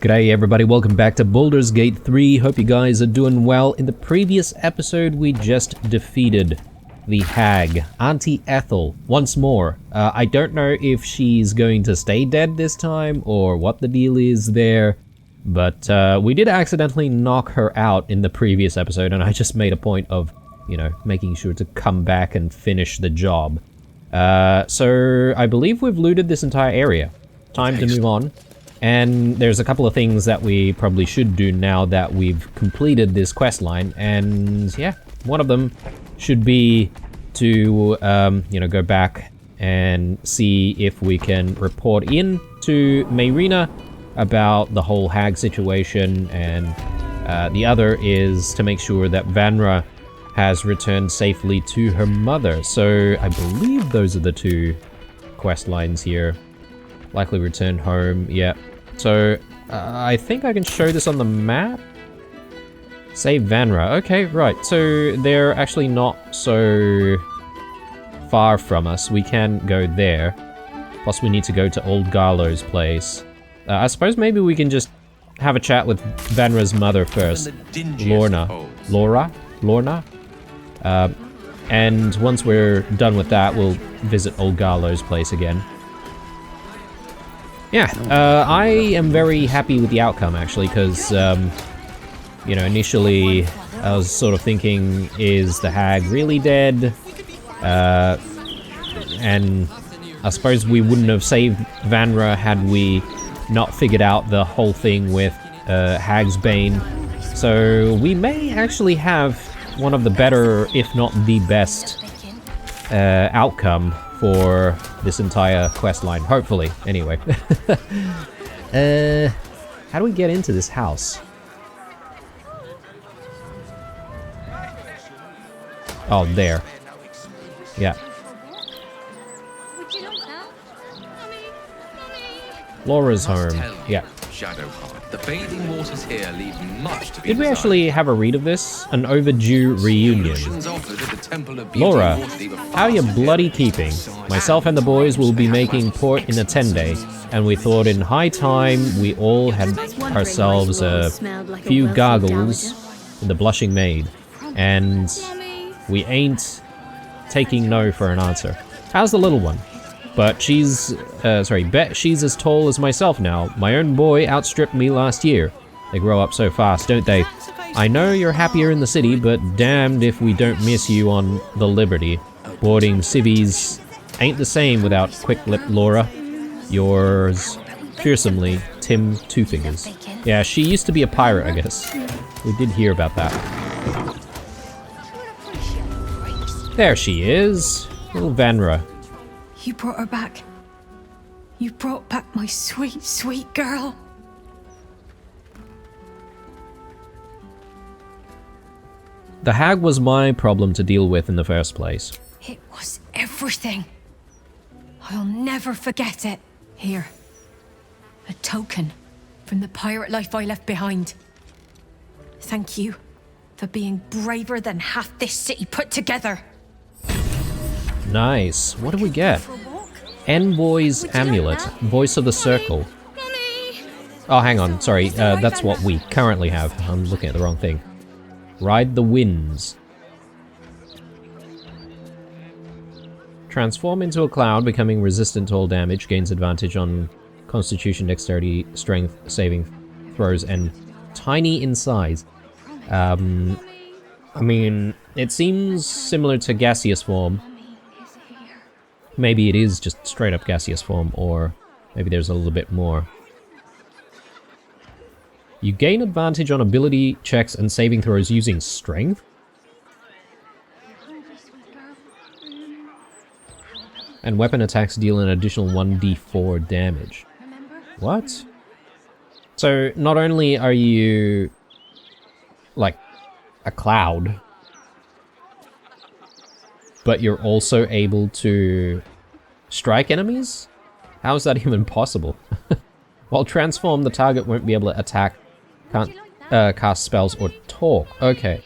G'day everybody, welcome back to Baldur's Gate 3. Hope you guys are doing well. In the previous episode, we just defeated the hag, Auntie Ethel, once more. I don't know if she's going to stay dead this time, or what the deal is there, but we did accidentally knock her out in the previous episode, and I just made a point of, you know, making sure to come back and finish the job. So I believe we've looted this entire area. Time to move on. And there's a couple of things that we probably should do now that we've completed this quest line, and yeah, one of them should be to, you know, go back and see if we can report in to Mayrina about the whole hag situation, and the other is to make sure that Vanra has returned safely to her mother. So I believe those are the two quest lines here. Likely return home, yeah. So, I think I can show this on the map. Save Vanra. Okay, right. So, they're actually not so far from us. We can go there. Plus, we need to go to Old Garlo's place. I suppose maybe we can just have a chat with Vanra's mother first. Lorna. And once we're done with that, we'll visit Old Garlo's place again. Yeah, I am very happy with the outcome, actually, because, you know, initially I was sort of thinking, is the hag really dead? And I suppose we wouldn't have saved Vanra had we not figured out the whole thing with Hag's Bane. So we may actually have one of the better, if not the best, outcome for this entire quest line, hopefully, anyway. How do we get into this house? Oh, there. Yeah. Laura's home. Yeah. The bathing waters here leave much to be Did we actually have a read of this? An overdue reunion. Laura, how are you bloody keeping? Myself and the boys will be making port in a 10-day, and we thought in high time we all had ourselves a few gargles in the Blushing Maid, and we ain't taking no for an answer. How's the little one? But she's, bet she's as tall as myself now. My own boy outstripped me last year. They grow up so fast, don't they? I know you're happier in the city, but damned if we don't miss you on the Liberty. Boarding civvies ain't the same without quick-lipped Laura. Yours, fearsomely, Tim Two Fingers. Yeah, she used to be a pirate, I guess. We did hear about that. There she is. Little Vanra. You brought her back. You brought back my sweet, sweet girl. The hag was my problem to deal with in the first place. It was everything. I'll never forget it. Here. A token from the pirate life I left behind. Thank you for being braver than half this city put together. Nice. What do we get? Envoy's Amulet. Voice of the Circle. Oh, hang on. Sorry. That's what we currently have. I'm looking at the wrong thing. Ride the Winds. Transform into a cloud, becoming resistant to all damage. Gains advantage on Constitution, Dexterity, Strength, Saving throws, and tiny in size. I mean, it seems similar to gaseous form. Maybe it is just straight up gaseous form, or maybe there's a little bit more. You gain advantage on ability checks and saving throws using strength? And weapon attacks deal an additional 1d4 damage. What? So, not only are you, like, a cloud, but you're also able to strike enemies? How is that even possible? While transformed, the target won't be able to attack, can't cast spells, or talk. Okay.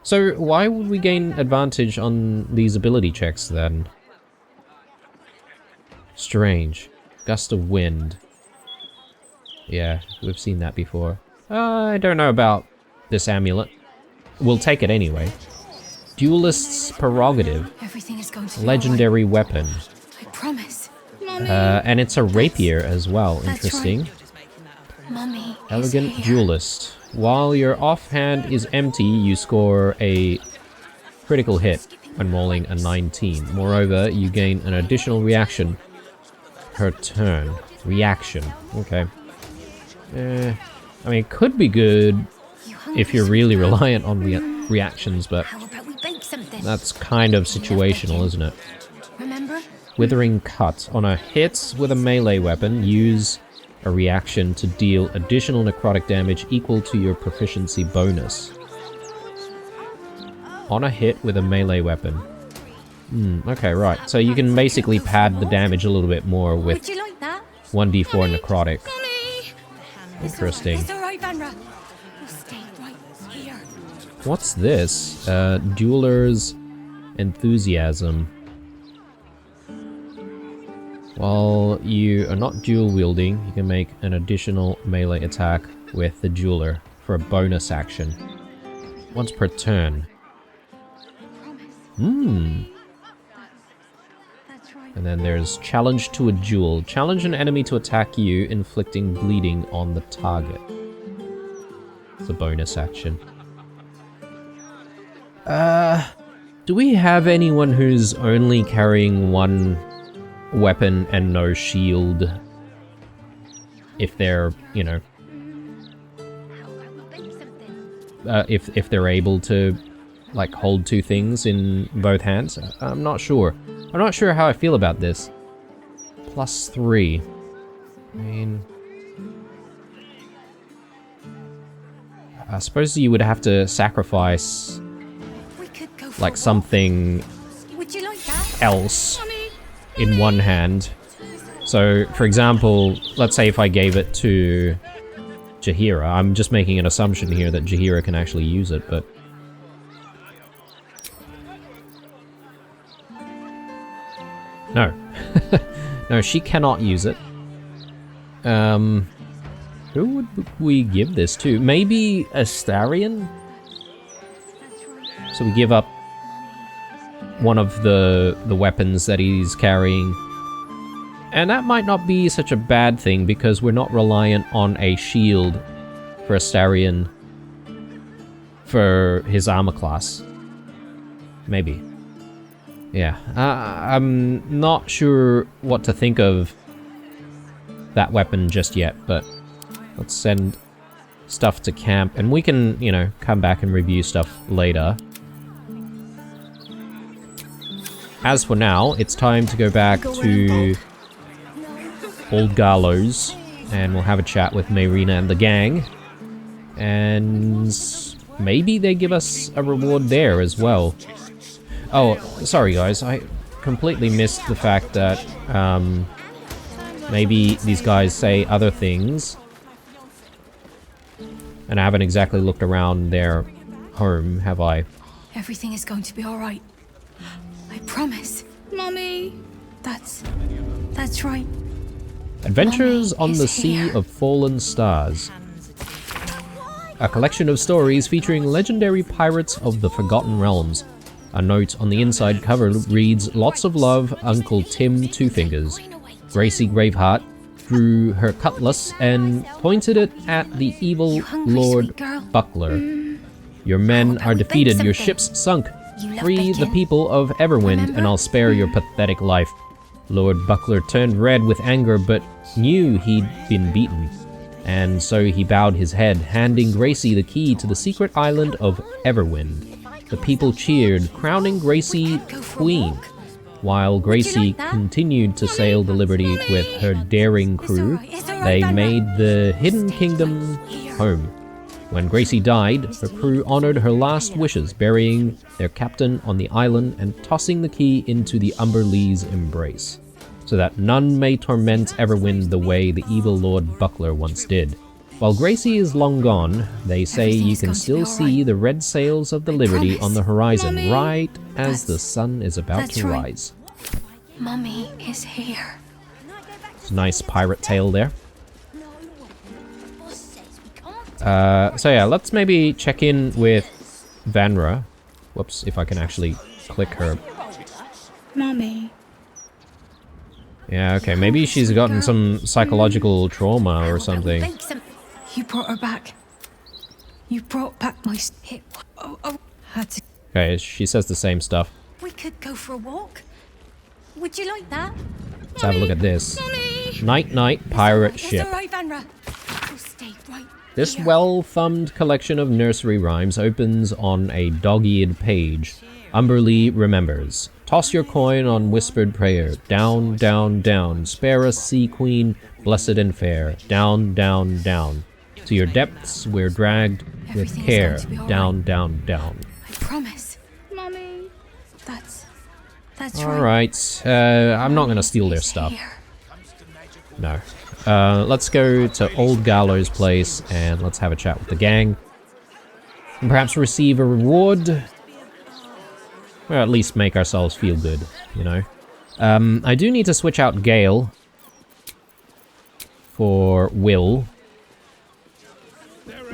So why would we gain advantage on these ability checks then? Strange. Gust of wind. Yeah, we've seen that before. I don't know about this amulet. We'll take it anyway. Duelist's Prerogative. Everything is going to be Legendary weapon. all right. I promise. And it's a rapier as well. That's Interesting. right. Mummy is Elegant here. Duelist. While your offhand is empty, you score a critical hit when rolling a 19. Moreover, you gain an additional reaction per turn. Reaction. Okay. I mean, it could be good if you're really reliant on reactions, but How about we bake something? that's kind of situational, isn't it? Remember? Withering Cut. On a hit with a melee weapon, use a reaction to deal additional necrotic damage equal to your proficiency bonus. On a hit with a melee weapon. Okay, right. So you can basically pad the damage a little bit more with Would you like that? 1d4 necrotic. Mummy! Interesting. It's all right, Vanra. We'll stay right here. What's this? Dueler's Enthusiasm. While you are not dual wielding, you can make an additional melee attack with the jeweler for a bonus action. Once per turn. That's right. And then there's Challenge to a Duel. Challenge an enemy to attack you, inflicting bleeding on the target. It's a bonus action. Do we have anyone who's only carrying one weapon and no shield? If they're, you know, How about we bake something? if they're able to, like, hold two things in both hands? I'm not sure. I'm not sure how I feel about this. +3. I mean, I suppose you would have to sacrifice, We could go for like, a walk. something Would you like that? else Mummy! in one hand. So, for example, let's say if I gave it to Jaheira. I'm just making an assumption here that Jaheira can actually use it, but... No. No, she cannot use it. Who would we give this to? Maybe Astarion? So we give up one of the weapons that he's carrying. And that might not be such a bad thing, because we're not reliant on a shield for Astarion for his armor class. Maybe. Yeah, I'm not sure what to think of that weapon just yet, but let's send stuff to camp, and we can, you know, come back and review stuff later. As for now, it's time to go back to Old Gallows, and we'll have a chat with Mayrina and the gang, and maybe they give us a reward there as well. Oh, sorry guys, I completely missed the fact that maybe these guys say other things, and I haven't exactly looked around their home, have I? Everything is going to be all right. I promise. Mummy! That's right. Adventures Mommy on the is Sea here. of Fallen Stars. A collection of stories featuring legendary pirates of the Forgotten Realms. A note on the inside cover reads, "Lots of love, Uncle Tim Two Fingers." Gracie Graveheart drew her cutlass and pointed it at the evil You hungry, Lord sweet girl? Buckler. Your men about are we bake defeated, your something? ships sunk. You love Free the bacon. people of Everwind, Remember? and I'll spare your pathetic life. Lord Buckler turned red with anger, but knew he'd been beaten. And so he bowed his head, handing Gracie the key to the secret island of Everwind. The people cheered, crowning Gracie Go for a queen, walk. while Gracie like that? continued to sail the Liberty with her daring crew. It's all right, They Vanna. made the Hidden Stay Kingdom right here. home. When Gracie died, her crew honored her last wishes, burying their captain on the island and tossing the key into the Umberlee's embrace, so that none may torment Everwind the way the evil Lord Buckler once did. While Gracie is long gone, they say Everything you is can going to be still all see right. the red sails of the Liberty promise. on the horizon, Mommy. right as the That's- sun is about that's to right. rise. Mummy is here. It's a nice pirate tale there. So yeah, let's maybe check in with Vanra. Whoops, if I can actually click her. Mommy. Yeah, okay, maybe she's gotten some psychological trauma or something. You brought her back. You brought back my... Oh, had to... Okay, she says the same stuff. We could go for a walk. Would you like that? Let's have a look at this. Mommy! Night pirate It's ship. all right, Vanra. We'll stay right This here. well-thumbed collection of nursery rhymes opens on a dog-eared page. Umberlee remembers. Toss your coin on whispered prayer. Down, down, down. Spare us, sea queen, blessed and fair. Down, down, down. To your depths we're dragged with Everything's care. going to be all Down, right. down, down. I promise. Mommy. That's right. Alright, I'm not gonna steal their stuff. Here. No. Let's go to Old Gallows Place and let's have a chat with the gang. And perhaps receive a reward. Or at least make ourselves feel good, you know. I do need to switch out Gale for Will.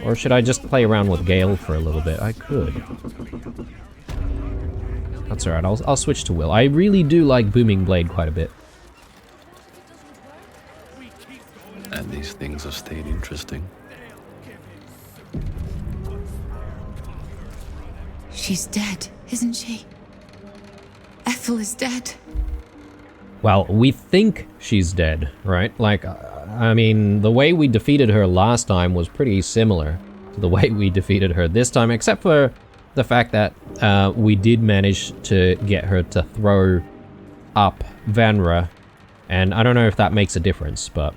Or should I just play around with Gale for a little bit? I could. That's alright, I'll switch to Will. I really do like Booming Blade quite a bit. And these things have stayed interesting. She's dead, isn't she? Ethel is dead. Well, we think she's dead, right? Like, I mean, the way we defeated her last time was pretty similar to the way we defeated her this time, except for the fact that we did manage to get her to throw up Vanra, and I don't know if that makes a difference, but...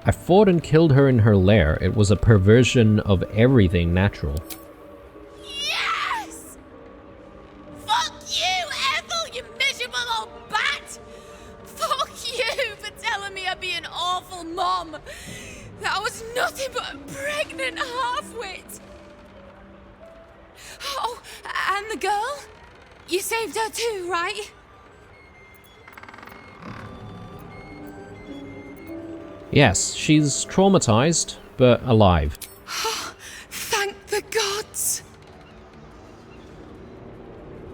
I fought and killed her in her lair. It was a perversion of everything natural. Yes! Fuck you, Ethel, you miserable old bat! Fuck you for telling me I'd be an awful mom. That I was nothing but a pregnant half-wit. Oh, and the girl? You saved her too, right? Yes, she's traumatized, but alive. Thank the gods!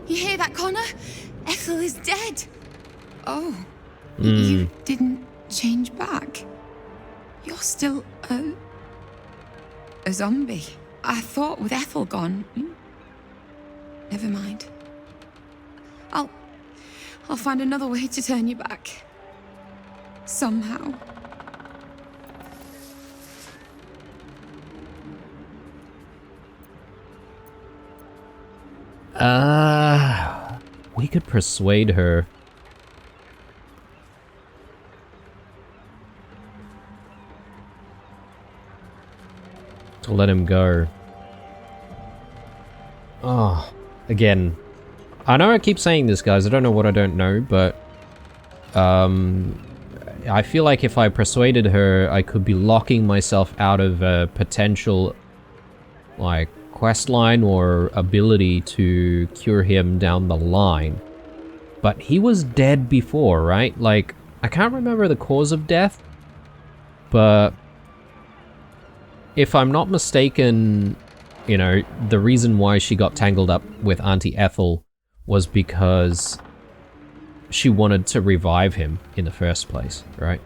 You hear that, Connor? Ethel is dead. Oh. You didn't change back. You're still a zombie. I thought with Ethel gone. Never mind. I'll find another way to turn you back. Somehow. We could persuade her. To let him go. Oh, again. I know I keep saying this, guys. I don't know what I don't know, but... I feel like if I persuaded her, I could be locking myself out of a potential, like, questline or ability to cure him down the line. But he was dead before, right? Like, I can't remember the cause of death, but if I'm not mistaken, you know, the reason why she got tangled up with Auntie Ethel was because she wanted to revive him in the first place, right?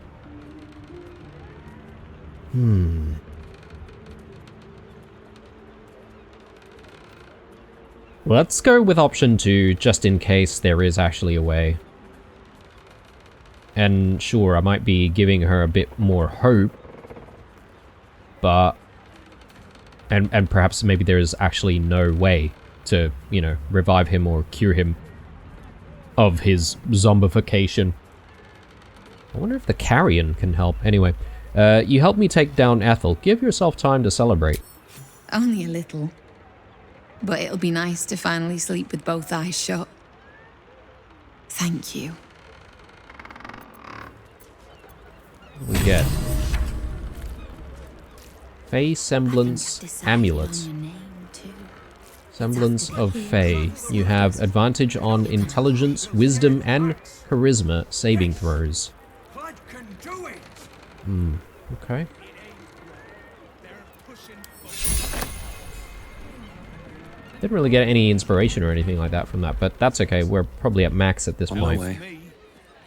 Let's go with option 2, just in case there is actually a way. And sure, I might be giving her a bit more hope, but... And perhaps maybe there is actually no way to, you know, revive him or cure him of his zombification. I wonder if the carrion can help. Anyway, you helped me take down Ethel. Give yourself time to celebrate. Only a little. But it'll be nice to finally sleep with both eyes shut. Thank you. What do we get? Face semblance amulet. Semblance of Fae. You have advantage on intelligence, wisdom, and charisma saving throws. Okay. Didn't really get any inspiration or anything like that from that, but that's okay. We're probably at max at this point.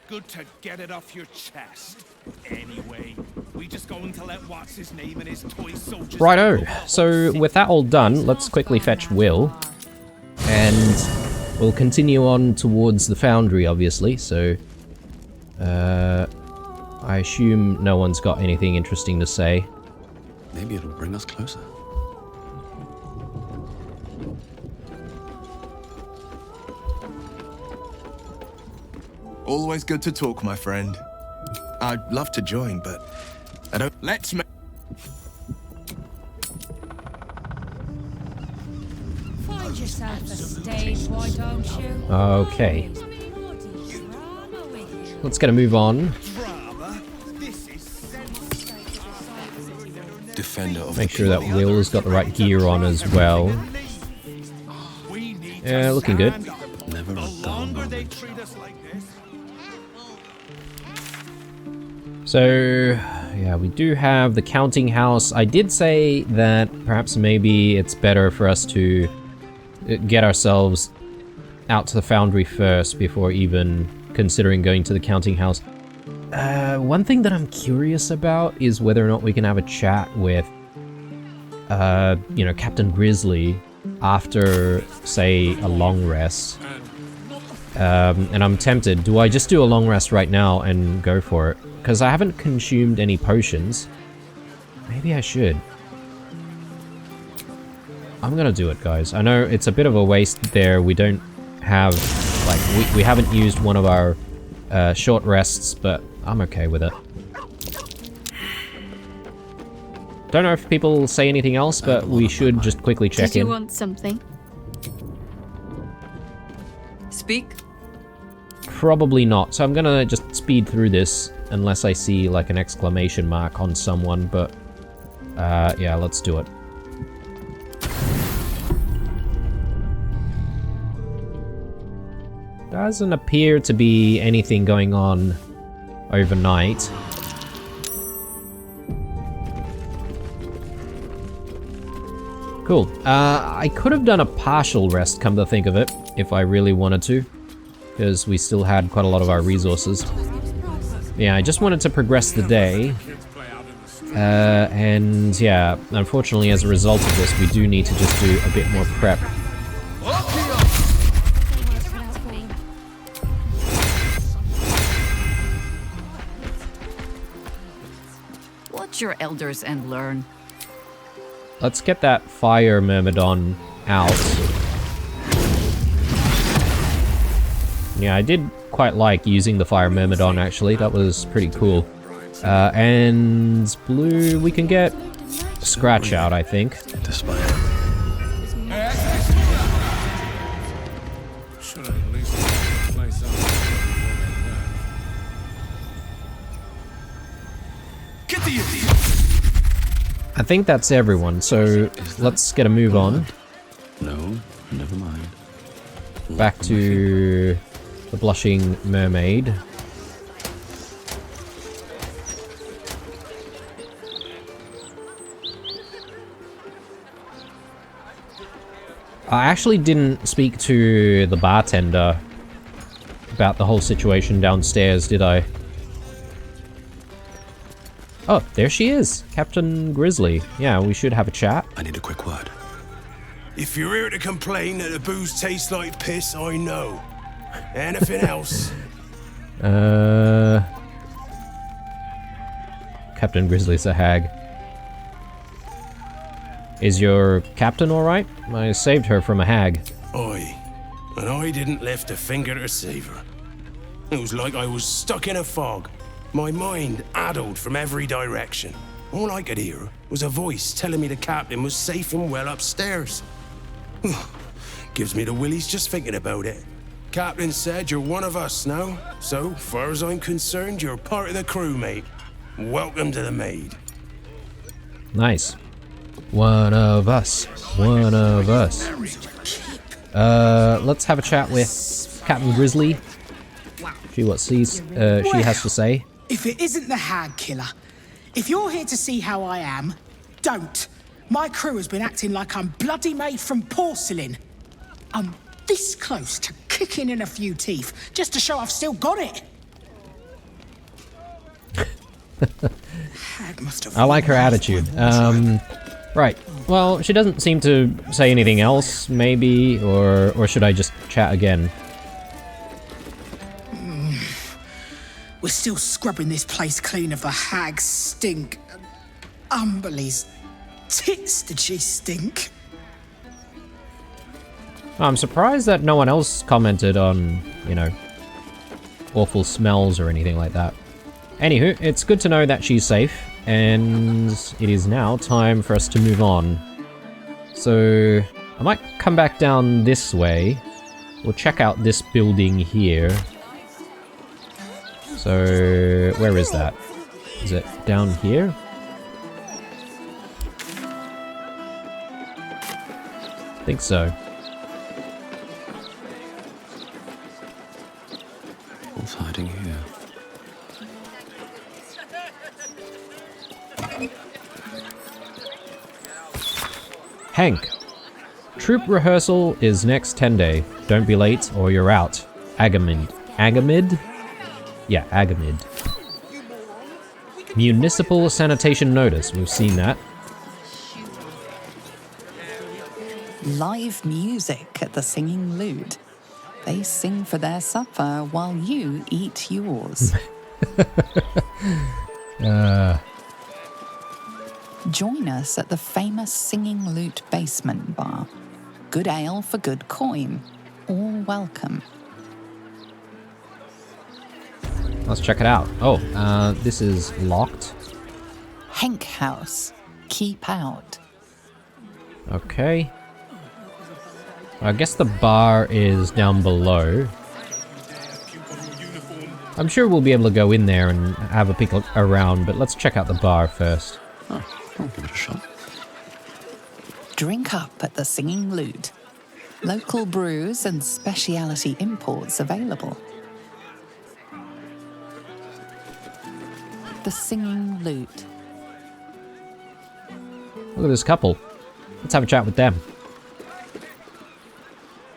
Good to get it off your chest. Anyway, we just going to let what's his name and his toy soldiers. Righto. So with that all done, let's quickly fetch Will, and we'll continue on towards the foundry, obviously. So, I assume no one's got anything interesting to say. Maybe it'll bring us closer. Always good to talk, my friend. I'd love to join, but I don't... Let's make... Find yourself a stage, why don't you? Okay. Let's get a move on. Defender of Make sure that Will's got the right gear on as well. Yeah, looking good. Never a dull moment. So, yeah, we do have the counting house. I did say that perhaps maybe it's better for us to get ourselves out to the foundry first before even considering going to the counting house. One thing that I'm curious about is whether or not we can have a chat with, you know, Captain Grizzly after, say, a long rest. And I'm tempted. Do I just do a long rest right now and go for it? Because I haven't consumed any potions. Maybe I should. I'm gonna do it, guys. I know it's a bit of a waste there. We don't have, like, we haven't used one of our short rests, but I'm okay with it. Don't know if people say anything else, but we should just quickly check in. Did you want something? Speak. Probably not, so I'm gonna just speed through this unless I see like an exclamation mark on someone, but yeah, let's do it. Doesn't appear to be anything going on overnight. Cool. I could have done a partial rest, come to think of it, if I really wanted to, because we still had quite a lot of our resources. Yeah, I just wanted to progress the day. And yeah, unfortunately as a result of this, we do need to just do a bit more prep. Watch your elders and learn. Let's get that fire myrmidon out. Yeah, I did quite like using the fire myrmidon, actually. That was pretty cool. And blue, we can get Scratch out, I think. Despite I think that's everyone, so let's get a move on. No, never mind. Back to the Blushing Mermaid. I actually didn't speak to the bartender about the whole situation downstairs, did I? Oh, there she is, Captain Grizzly. Yeah, we should have a chat. I need a quick word. If you're here to complain that the booze tastes like piss, I know. Anything else? Captain Grizzly's a hag. Is your captain alright? I saved her from a hag. Aye, and I didn't lift a finger to save her. It was like I was stuck in a fog. My mind addled from every direction. All I could hear was a voice telling me the captain was safe and well upstairs. Gives me the willies just thinking about it. Captain said you're one of us now, so far as I'm concerned, you're part of the crew, mate. Welcome to the Maid. Nice. One of us. One of us. Let's have a chat with Captain Grizzly. See what she has to say. If it isn't the Hag Killer, if you're here to see how I am, don't. My crew has been acting like I'm bloody made from porcelain. I'm this close to kicking in a few teeth, just to show I've still got it. Hag must have. I like her attitude. Right. Well, she doesn't seem to say anything else, maybe, or should I just chat again? We're still scrubbing this place clean of the hag's stink. Umberly's tits did she stink? I'm surprised that no one else commented on, you know, awful smells or anything like that. Anywho, it's good to know that she's safe, and it is now time for us to move on. So, I might come back down this way. We'll check out this building here. So, where is that? Is it down here? I think so. What's hiding here? Hank. Troop rehearsal is next 10-day. Don't be late or you're out. Agamid. Agamid? Yeah, Agamid. Municipal sanitation notice. We've seen that. Live music at the Singing Lute. They sing for their supper while you eat yours. Join us at the famous Singing Lute basement bar. Good ale for good coin. All welcome. Let's check it out. Oh, this is locked. Henk House. Keep out. Okay. I guess the bar is down below. I'm sure we'll be able to go in there and have a peek around, but let's check out the bar first. Oh, I'll give it a shot. Drink up at the Singing Lute. Local brews and specialty imports available. The Singing Lute. Look at this couple. Let's have a chat with them.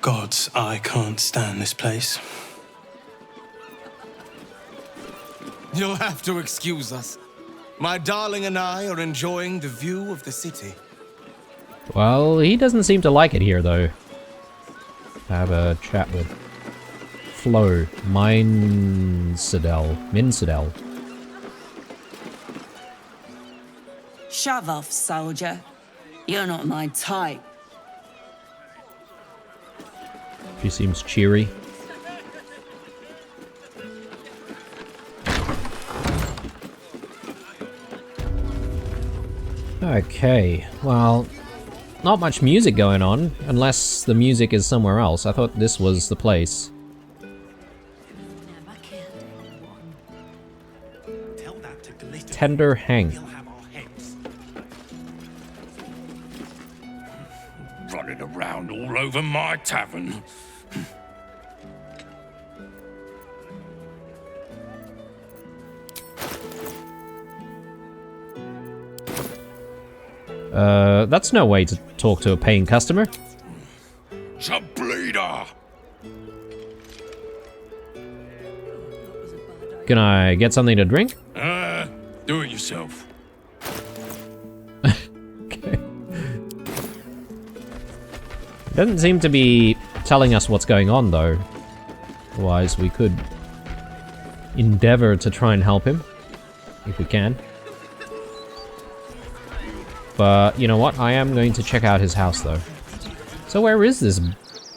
Gods, I can't stand this place. You'll have to excuse us. My darling and I are enjoying the view of the city. Well, he doesn't seem to like it here, though. Have a chat with Flo. Mincidel. Shove off, soldier. You're not my type. She seems cheery. Okay, well, not much music going on, unless the music is somewhere else. I thought this was the place. Tender Hank. Running around all over my tavern. That's no way to talk to a paying customer. Bleeder! Can I get something to drink? Do it yourself. Okay. Doesn't seem to be telling us what's going on, though. Otherwise, we could endeavor to try and help him, if we can. But, you know what? I am going to check out his house, though. So where is this,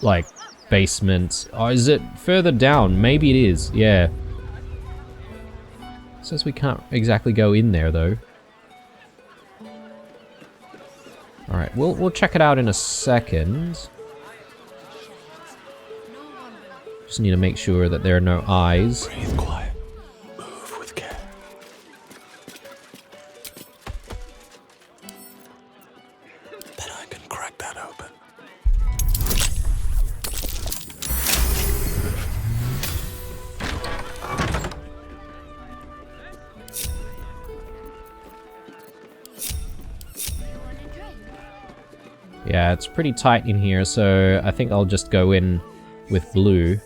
like, basement? Or is it further down? Maybe it is, yeah. Says we can't exactly go in there, though. Alright, we'll check it out in a second. Just need to make sure that there are no eyes. Breathe quiet. Move with care. Yeah, it's pretty tight in here, so I think I'll just go in with blue.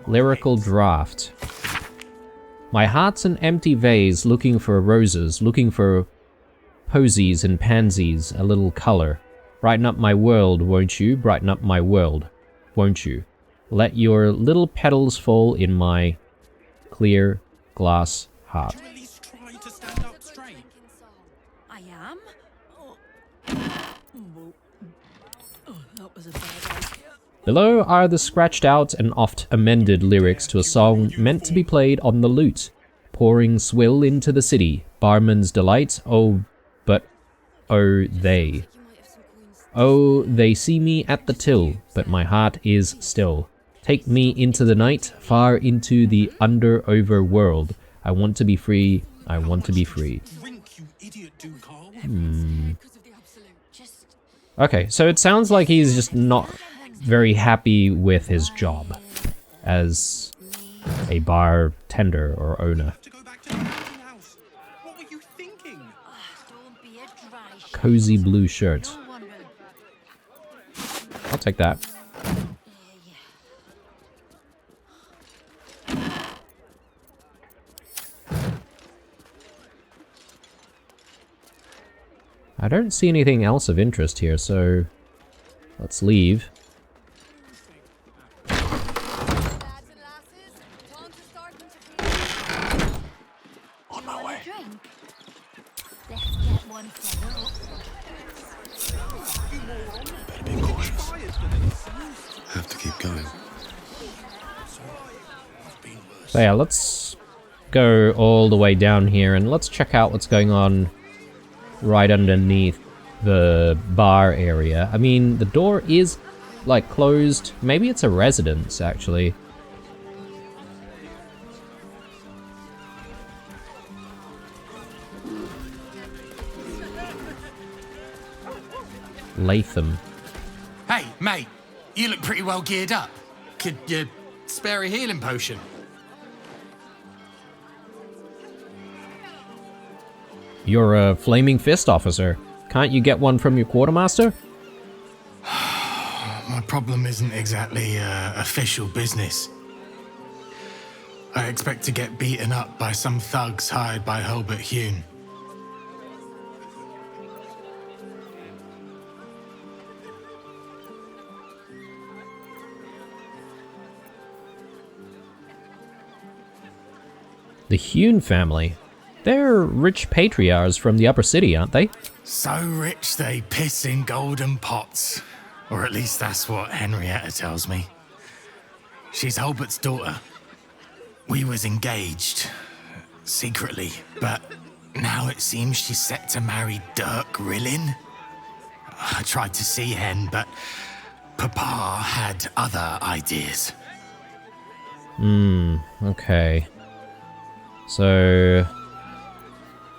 Lyrical draft. My heart's an empty vase looking for roses, looking for posies and pansies, a little color. Brighten up my world, won't you? Brighten up my world, won't you? Let your little petals fall in my clear glass heart. I am? That was a bad idea. Below are the scratched out and oft amended lyrics to a song meant to be played on the lute. Pouring swill into the city, barman's delight, oh, but oh they. Oh, they see me at the till, but my heart is still. Take me into the night, far into the under-over world. I want to be free, I want to be free. Okay, so it sounds like he's just not very happy with his job as a bartender or owner. Cozy blue shirt. I'll take that. I don't see anything else of interest here, so let's leave. On my way. Better be cautious. Have to keep going. So yeah, let's go all the way down here and let's check out what's going on right underneath the bar area. I mean, the door is, like, closed. Maybe it's a residence, actually. Latham. Hey, mate, you look pretty well geared up. Could you spare a healing potion? You're a flaming fist officer. Can't you get one from your quartermaster? My problem isn't exactly official business. I expect to get beaten up by some thugs hired by Hobart Hune. The Hune family? They're rich patriarchs from the upper city, aren't they? So rich they piss in golden pots. Or at least that's what Henrietta tells me. She's Hobart's daughter. We was engaged, secretly, but now it seems she's set to marry Dirk Rillin. I tried to see Hen, but Papa had other ideas. Okay. So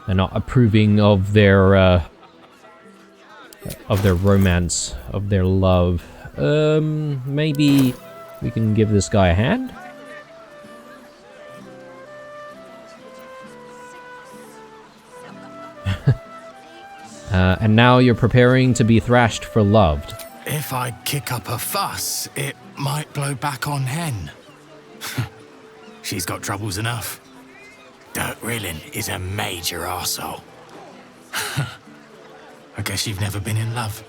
they're not approving of their romance, of their love. Maybe we can give this guy a hand? And now you're preparing to be thrashed for loved. If I kick up a fuss, it might blow back on Hen. She's got troubles enough. Dirk Rillin is a major arsehole. I guess you've never been in love.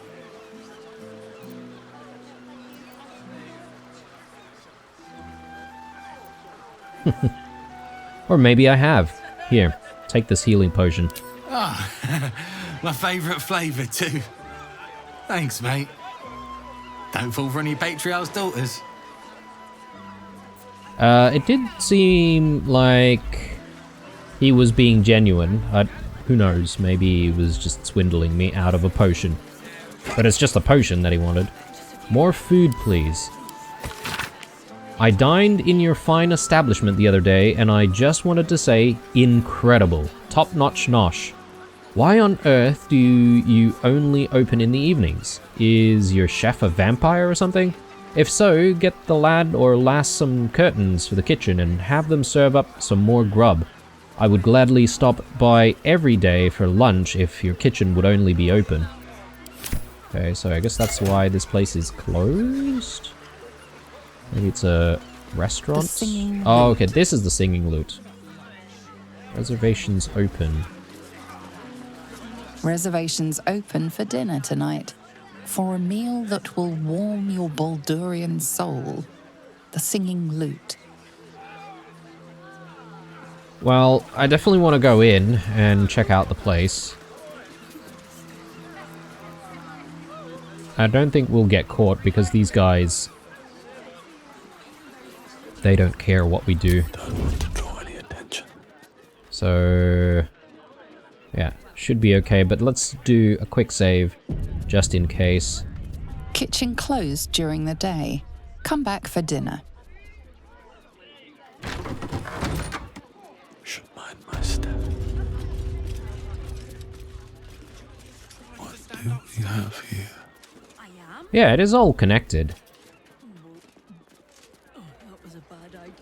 Or maybe I have. Here, take this healing potion. Ah, my favourite flavour too. Thanks, mate. Don't fall for any patriarch's daughters. It did seem like he was being genuine. Who knows, maybe he was just swindling me out of a potion. But it's just a potion that he wanted. More food, please. I dined in your fine establishment the other day, and I just wanted to say, incredible. Top-notch nosh. Why on earth do you only open in the evenings? Is your chef a vampire or something? If so, get the lad or lass some curtains for the kitchen and have them serve up some more grub. I would gladly stop by every day for lunch if your kitchen would only be open. Okay, so I guess that's why this place is closed? Maybe it's a restaurant? Oh, okay, this is the singing lute. Reservations open. Reservations open for dinner tonight. For a meal that will warm your Baldurian soul. The singing lute. Well, I definitely want to go in and check out the place. I don't think we'll get caught because these guys... they don't care what we do. Don't want to draw any attention. So... yeah, should be okay, but let's do a quick save, just in case. Kitchen closed during the day. Come back for dinner. Should mind my step. What do we have here? Yeah, it is all connected. Oh, that was a bad idea.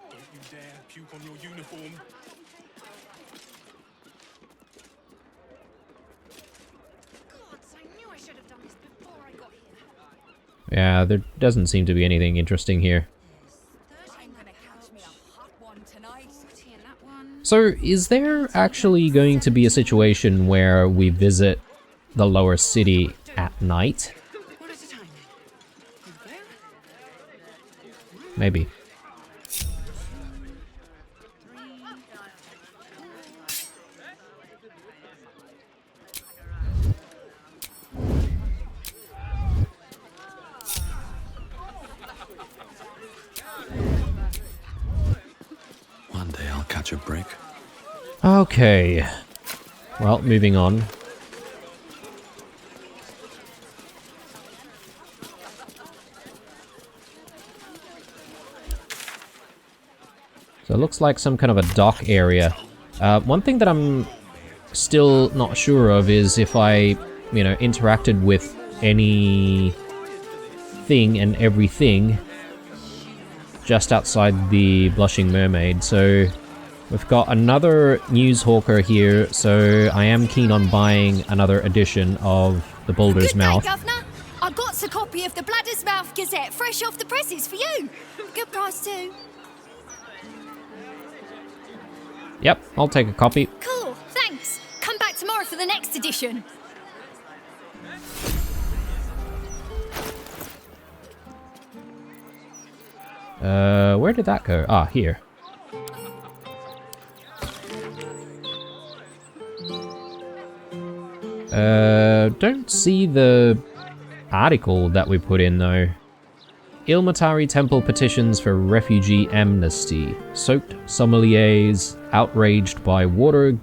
Don't you dare puke on your uniform. Gods, I knew I should have done this before I got here. Yeah, there doesn't seem to be anything interesting here. I'm gonna catch me a hot one tonight. And that one. So, is there actually going to be a situation where we visit the lower city at night? What is the time? Maybe. One day I'll catch a break. Okay. Well, moving on. So it looks like some kind of a dock area. One thing that I'm still not sure of is if I, you know, interacted with anything and everything just outside the Blushing Mermaid. So we've got another news hawker here, so I am keen on buying another edition of the Baldur's Mouth. Good day, Governor. I got a copy of the Bladder's Mouth Gazette fresh off the presses for you. Good price too. Yep, I'll take a copy. Cool, thanks. Come back tomorrow for the next edition. Where did that go? Ah, here. Don't see the article that we put in though. Ilmatari Temple petitions for refugee amnesty. Soaked sommeliers outraged by water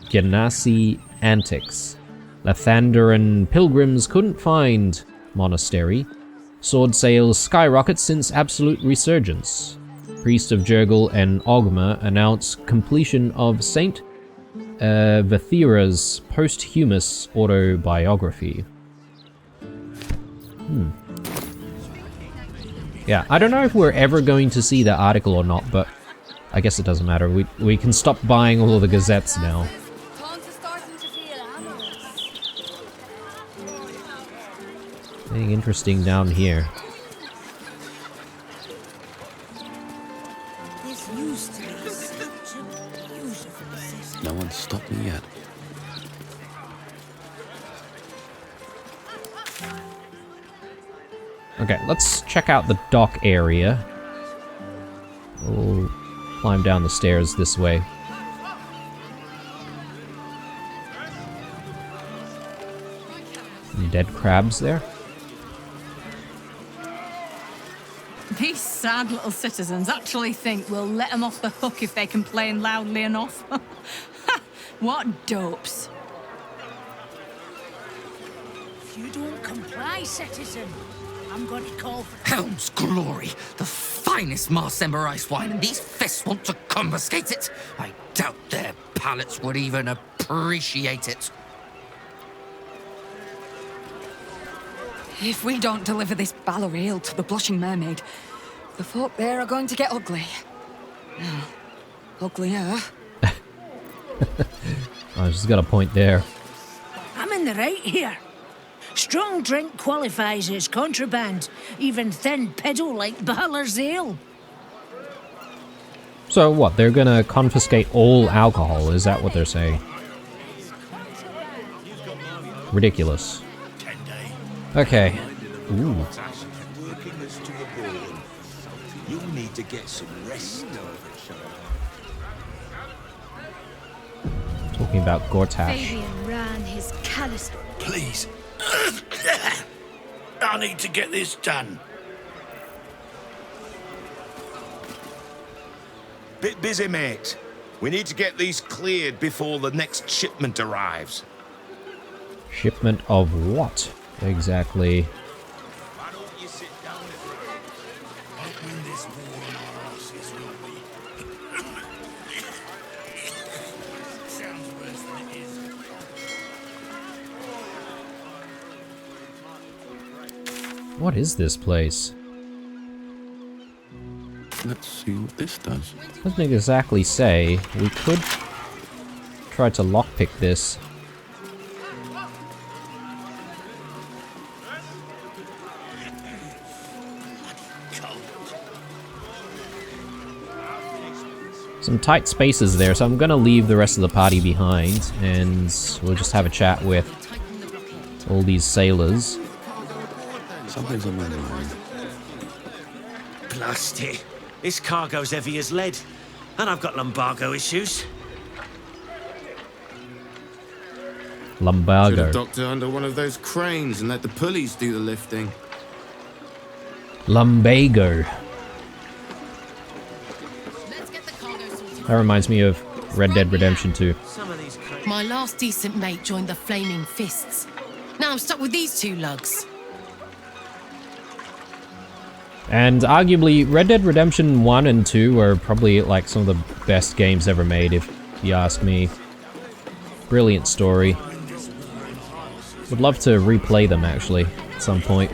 genasi antics. Lathandaran pilgrims couldn't find monastery. Sword sales skyrocket since absolute resurgence. Priest of Jurgle and Ogma announce completion of Saint Vathira's posthumous autobiography. Yeah, I don't know if we're ever going to see that article or not, but I guess it doesn't matter. We can stop buying all of the gazettes now. Anything interesting down here? This used to be such a beautiful city. No one's stopped me yet. Okay, let's check out the dock area. We'll climb down the stairs this way. Some dead crabs there. These sad little citizens actually think we'll let them off the hook if they complain loudly enough. What dopes. If you don't comply, citizen, I'm going to call for... Helm's glory! The finest Marsember ice wine, and these fists want to confiscate it? I doubt their palates would even appreciate it. If we don't deliver this Baldur ale to the Blushing Mermaid, the folk there are going to get ugly. Uglier. Oh, she's got a point there. I'm in the right here. Strong drink qualifies as contraband, even thin peddle like Balor's ale. So what, they're gonna confiscate all alcohol, is that what they're saying? Ridiculous. Okay. Ooh. You need to get some rest. Talking about Gortash. Fabian ran his callous. Please. I need to get this done. Bit busy, mate. We need to get these cleared before the next shipment arrives. Shipment of what, exactly? Why don't you sit down and this war on our asses, will we? Sounds worse than it is. What is this place? Let's see what this does. Doesn't exactly say. We could try to lockpick this. Some tight spaces there, so I'm gonna leave the rest of the party behind, and we'll just have a chat with all these sailors. Something's on my mind. Blast it. This cargo's heavy as lead, and I've got lumbago issues. Lumbago. Should have docked her under one of those cranes and let the pulleys do the lifting. Lumbago. That reminds me of Red Dead Redemption 2. My last decent mate joined the Flaming Fists. Now I'm stuck with these two lugs. And arguably, Red Dead Redemption 1 and 2 are probably like some of the best games ever made, if you ask me. Brilliant story. Would love to replay them, actually, at some point.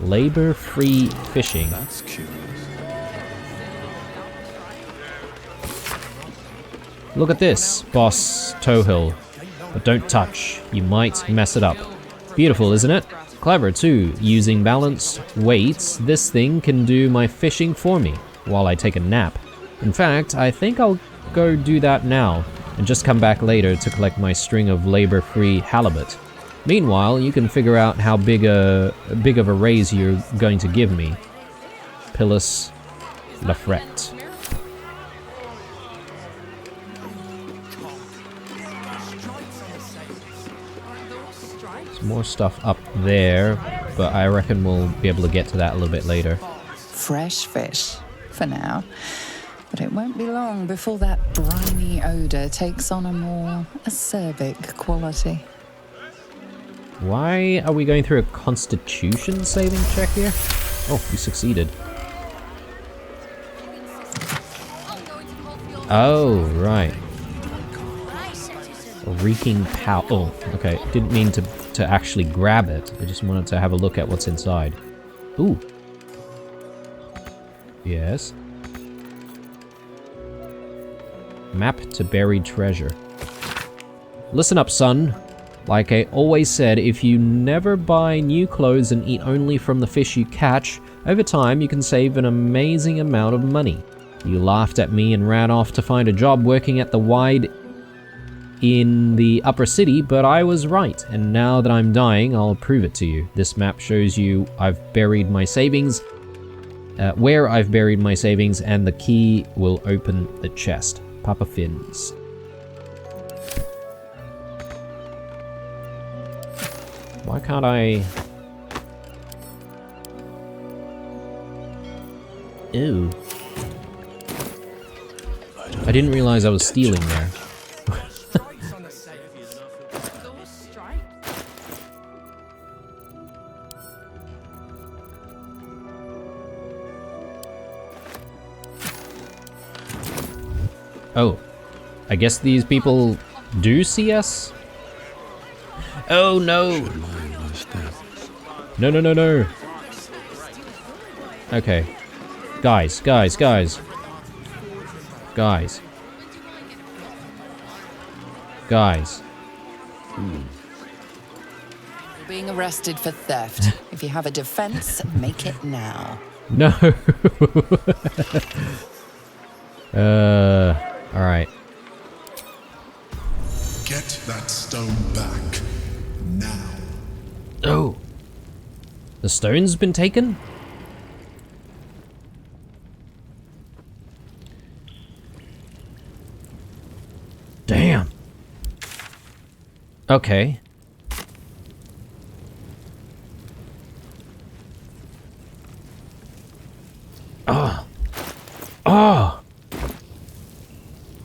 Labor-free fishing. That's curious. Look at this, boss Tohill. But don't touch, you might mess it up. Beautiful, isn't it? Clever too. Using balanced weights, this thing can do my fishing for me while I take a nap. In fact, I think I'll go do that now and just come back later to collect my string of labor-free halibut. Meanwhile, you can figure out how big of a raise you're going to give me. Pilus Lafrette. There's more stuff up there, but I reckon we'll be able to get to that a little bit later. Fresh fish, for now. But it won't be long before that briny odour takes on a more acerbic quality. Why are we going through a constitution saving check here? Oh, we succeeded. Oh, right. A reeking pow. Oh, okay. Didn't mean to actually grab it. I just wanted to have a look at what's inside. Ooh. Yes. Map to buried treasure. Listen up, son. Like I always said, if you never buy new clothes and eat only from the fish you catch, over time you can save an amazing amount of money. You laughed at me and ran off to find a job working at the Wide in the upper city, but I was right, and now that I'm dying, I'll prove it to you. This map shows you I've buried my savings, where I've buried my savings, and the key will open the chest. Papa Fins. Why can't I... Ew. I didn't realize I was stealing there. Oh. I guess these people do see us? Oh no! No, no, no, no. Okay. Guys. Guys. Being arrested for theft. If you have a defense, make it now. No. Alright. Get that stone back. Now. Oh. The stone's been taken? Damn. Okay. Oh.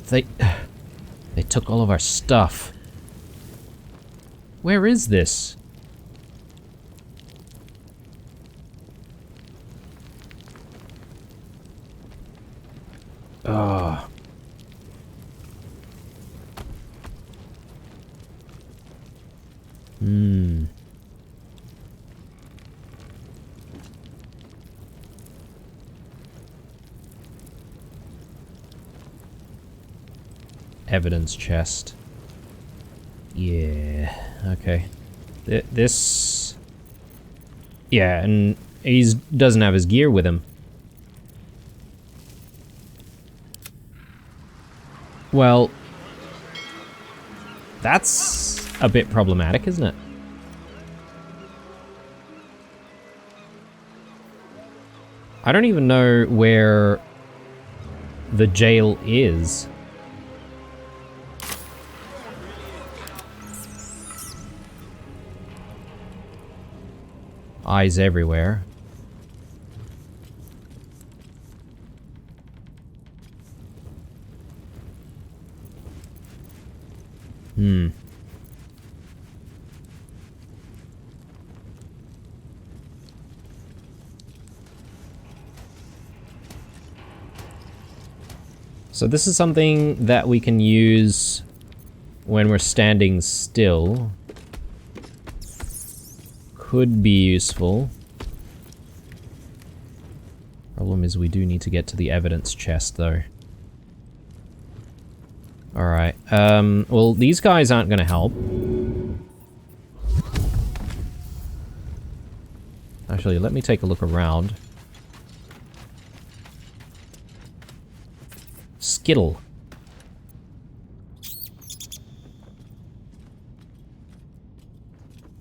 They took all of our stuff. Where is this? Oh. Evidence chest. Yeah, okay. This... Yeah, and he doesn't have his gear with him. Well... That's a bit problematic, isn't it? I don't even know where the jail is. Eyes everywhere. So this is something that we can use when we're standing still. Could be useful. Problem is we do need to get to the evidence chest though. Alright, well these guys aren't gonna help. Actually, let me take a look around. Skittle.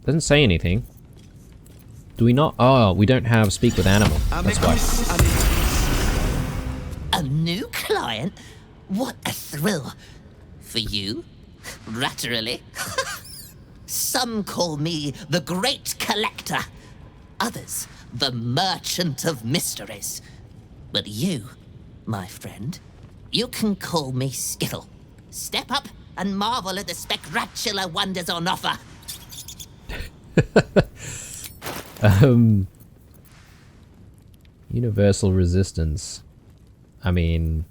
Doesn't say anything. Do we not? Oh, we don't have speak with animal. That's why. A new client? What a thrill. For you? Laterally? Some call me the Great Collector. Others, the Merchant of Mysteries. But you, my friend, you can call me Skittle. Step up and marvel at the spectacular wonders on offer. Universal resistance. I mean,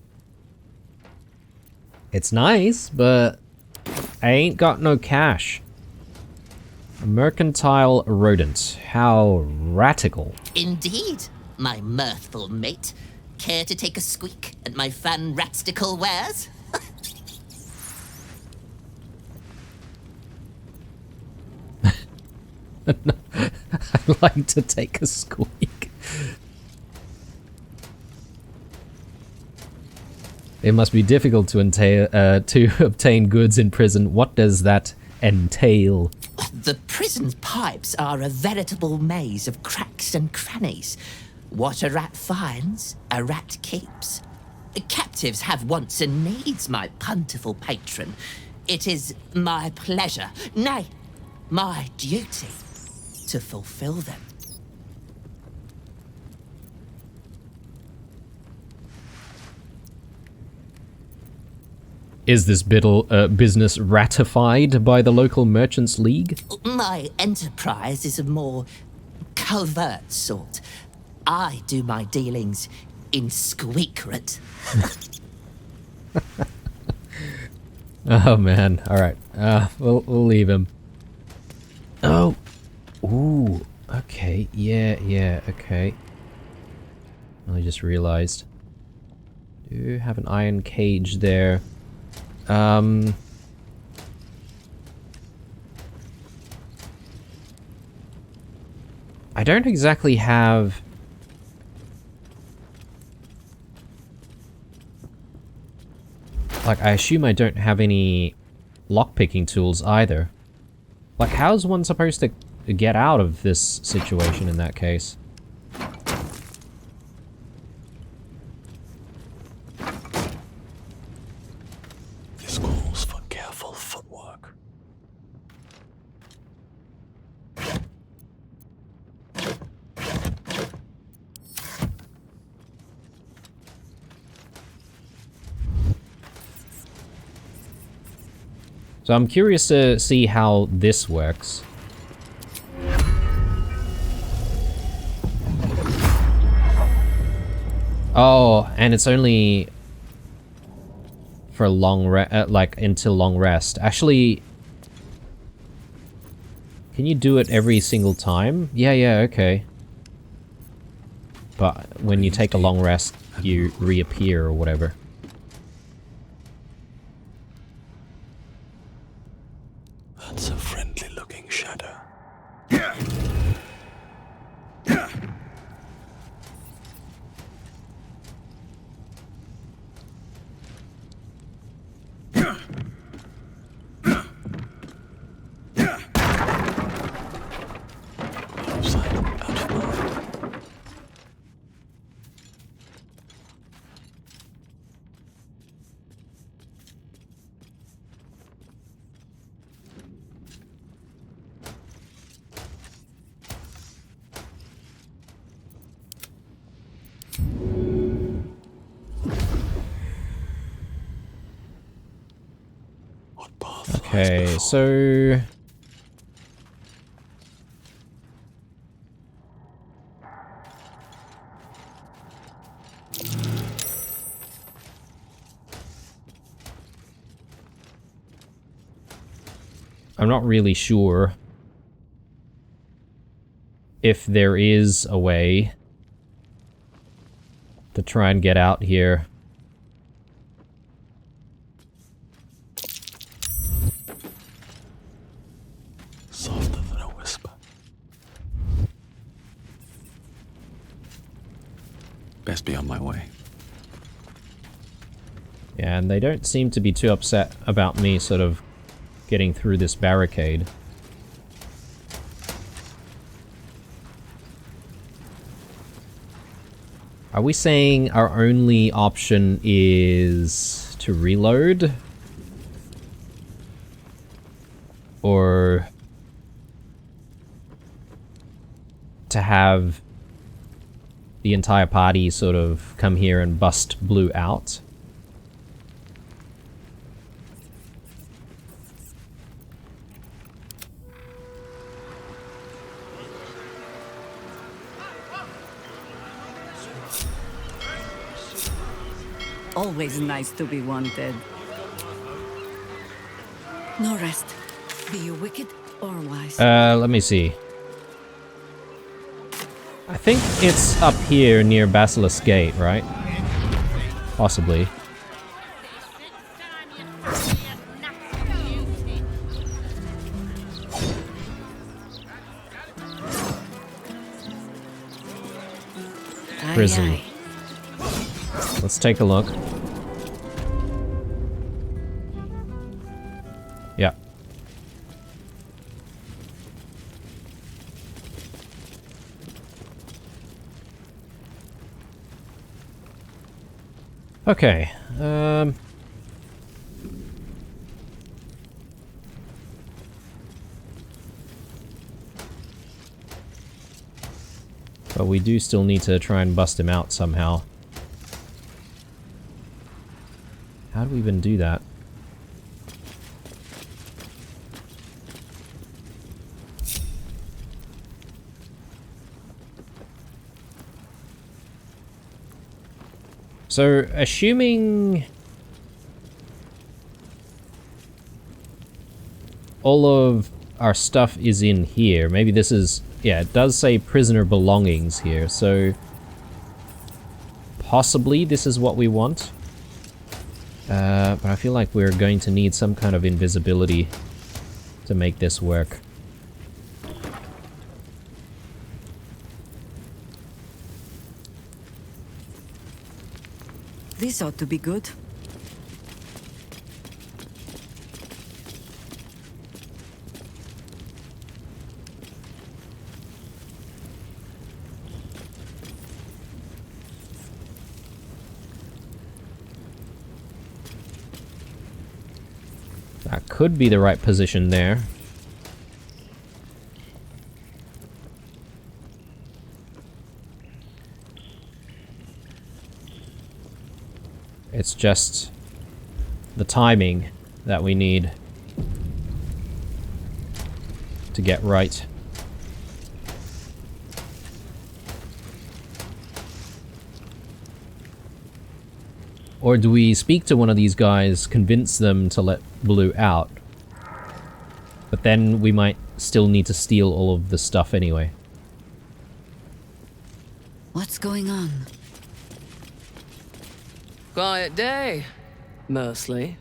it's nice, but I ain't got no cash. A mercantile rodent. How radical. Indeed, my mirthful mate. Care to take a squeak at my fan-ratstical wares? I like to take a squeak. It must be difficult to obtain goods in prison. What does that entail? The prison pipes are a veritable maze of cracks and crannies. What a rat finds, a rat keeps. Captives have wants and needs, my plentiful patron. It is my pleasure, nay, my duty, to fulfill them. Is this business ratified by the local merchants league? My enterprise is a more covert sort. I do my dealings in squeakret. Oh man, alright. We'll leave him. Oh! Ooh, okay, yeah, okay. I just realized. Do have an iron cage there. I don't exactly have... Like, I assume I don't have any lockpicking tools either. Like, how's one supposed to get out of this situation in that case? This calls for careful footwork. So I'm curious to see how this works. Oh, and it's only for like until long rest. Actually, can you do it every single time? Yeah, okay. But when you take a long rest, you reappear or whatever. That's a friendly-looking shadow. Okay, so... I'm not really sure if there is a way to try and get out here. Softer than a whisper. Best be on my way. Yeah, and they don't seem to be too upset about me sort of getting through this barricade. Are we saying our only option is to reload? Or to have the entire party sort of come here and bust Blue out? Always nice to be wanted. No rest. Be you wicked or wise? Let me see. I think it's up here near Basilisk Gate, right? Possibly. Prison. Let's take a look. Yeah. Okay. But we do still need to try and bust him out somehow. How do we even do that? So, assuming... all of our stuff is in here. Maybe this is... Yeah, it does say prisoner belongings here, so... Possibly this is what we want. But I feel like we're going to need some kind of invisibility to make this work. This ought to be good. That could be the right position there. It's just the timing that we need to get right. Or do we speak to one of these guys, convince them to let Blue out? But then we might still need to steal all of the stuff anyway. What's going on? Quiet day, mostly.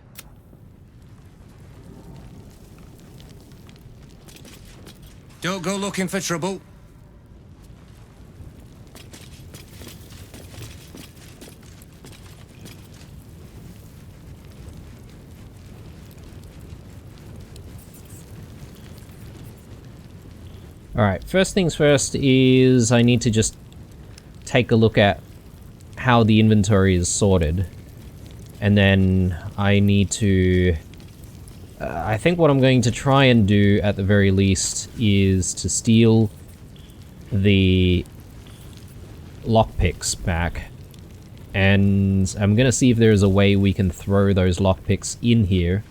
Don't go looking for trouble. Alright, first things first is I need to just take a look at how the inventory is sorted. And then I need to... I think what I'm going to try and do at the very least is to steal the lockpicks back. And I'm gonna see if there's a way we can throw those lockpicks in here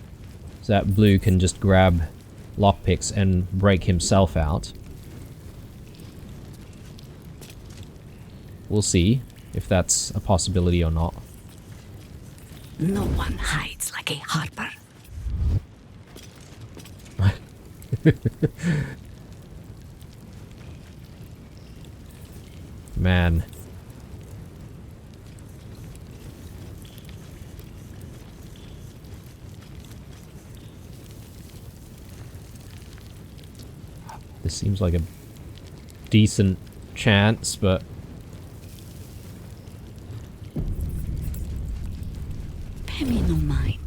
so that Blue can just grab lockpicks and break himself out. We'll see if that's a possibility or not. No one hides like a harper. Man. This seems like a decent chance, but... Pay me no mind.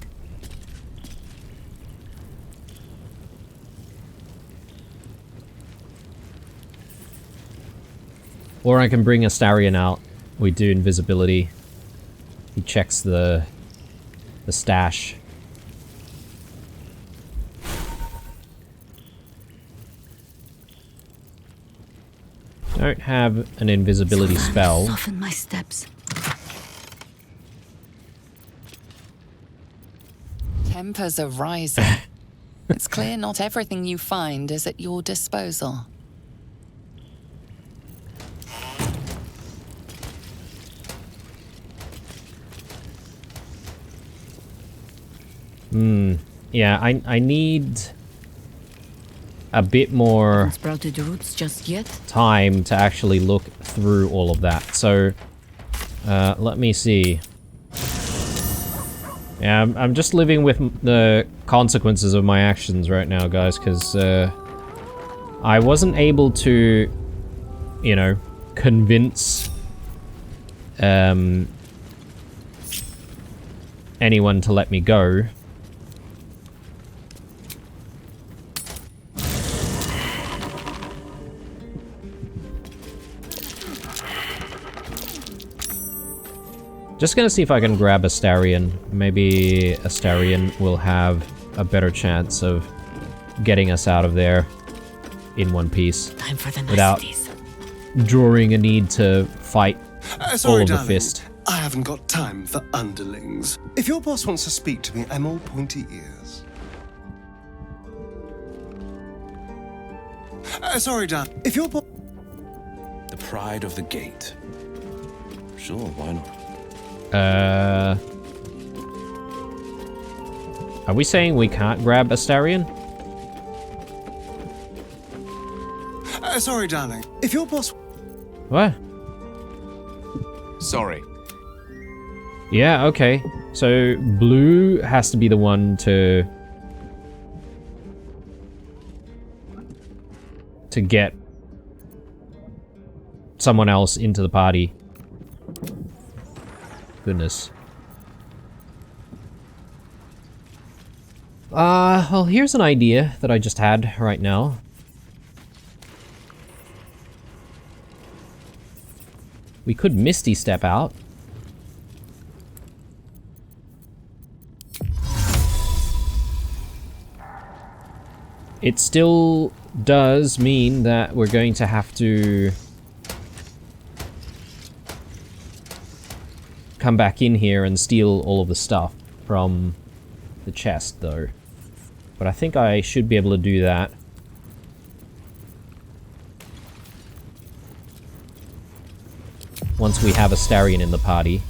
Or I can bring Astarion out. We do invisibility. He checks the stash. Don't have an invisibility spell. Soften my steps. Tempers are rising. It's clear not everything you find is at your disposal. Yeah, I need a bit more Sprouted roots just yet? time to actually look through all of that. So, let me see. Yeah, I'm just living with the consequences of my actions right now, guys, because I wasn't able to, you know, convince anyone to let me go. Just gonna see if I can grab Astarion. Maybe Astarion will have a better chance of getting us out of there in one piece. Time for the without drawing a need to fight Sorry, all of the darling. fist. I haven't got time for underlings. If your boss wants to speak to me, I'm all pointy ears. Sorry, darling. If your boss... The pride of the gate. Sure, why not? Are we saying we can't grab Astarion? Sorry, darling. If your boss... What? Sorry. Yeah, okay. So Blue has to be the one to get someone else into the party. Goodness. Well, here's an idea that I just had right now. We could Misty Step out. It still does mean that we're going to have to come back in here and steal all of the stuff from the chest, though. But I think I should be able to do that. Once we have Astarion in the party.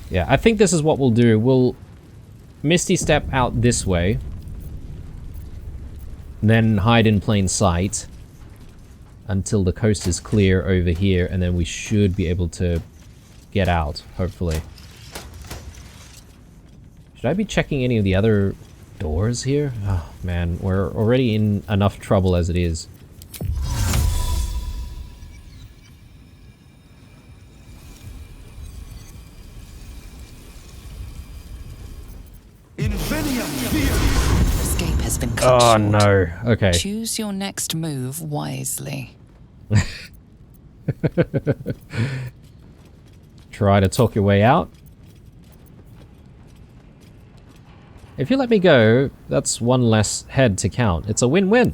Yeah, I think this is what we'll do. We'll Misty Step out this way. Then hide in plain sight until the coast is clear over here, and then we should be able to get out, hopefully. Should I be checking any of the other doors here? Oh man, we're already in enough trouble as it is. Escape has been cut Oh short. no, okay. Choose your next move wisely. Try to talk your way out. If you let me go, that's one less head to count. It's a win-win.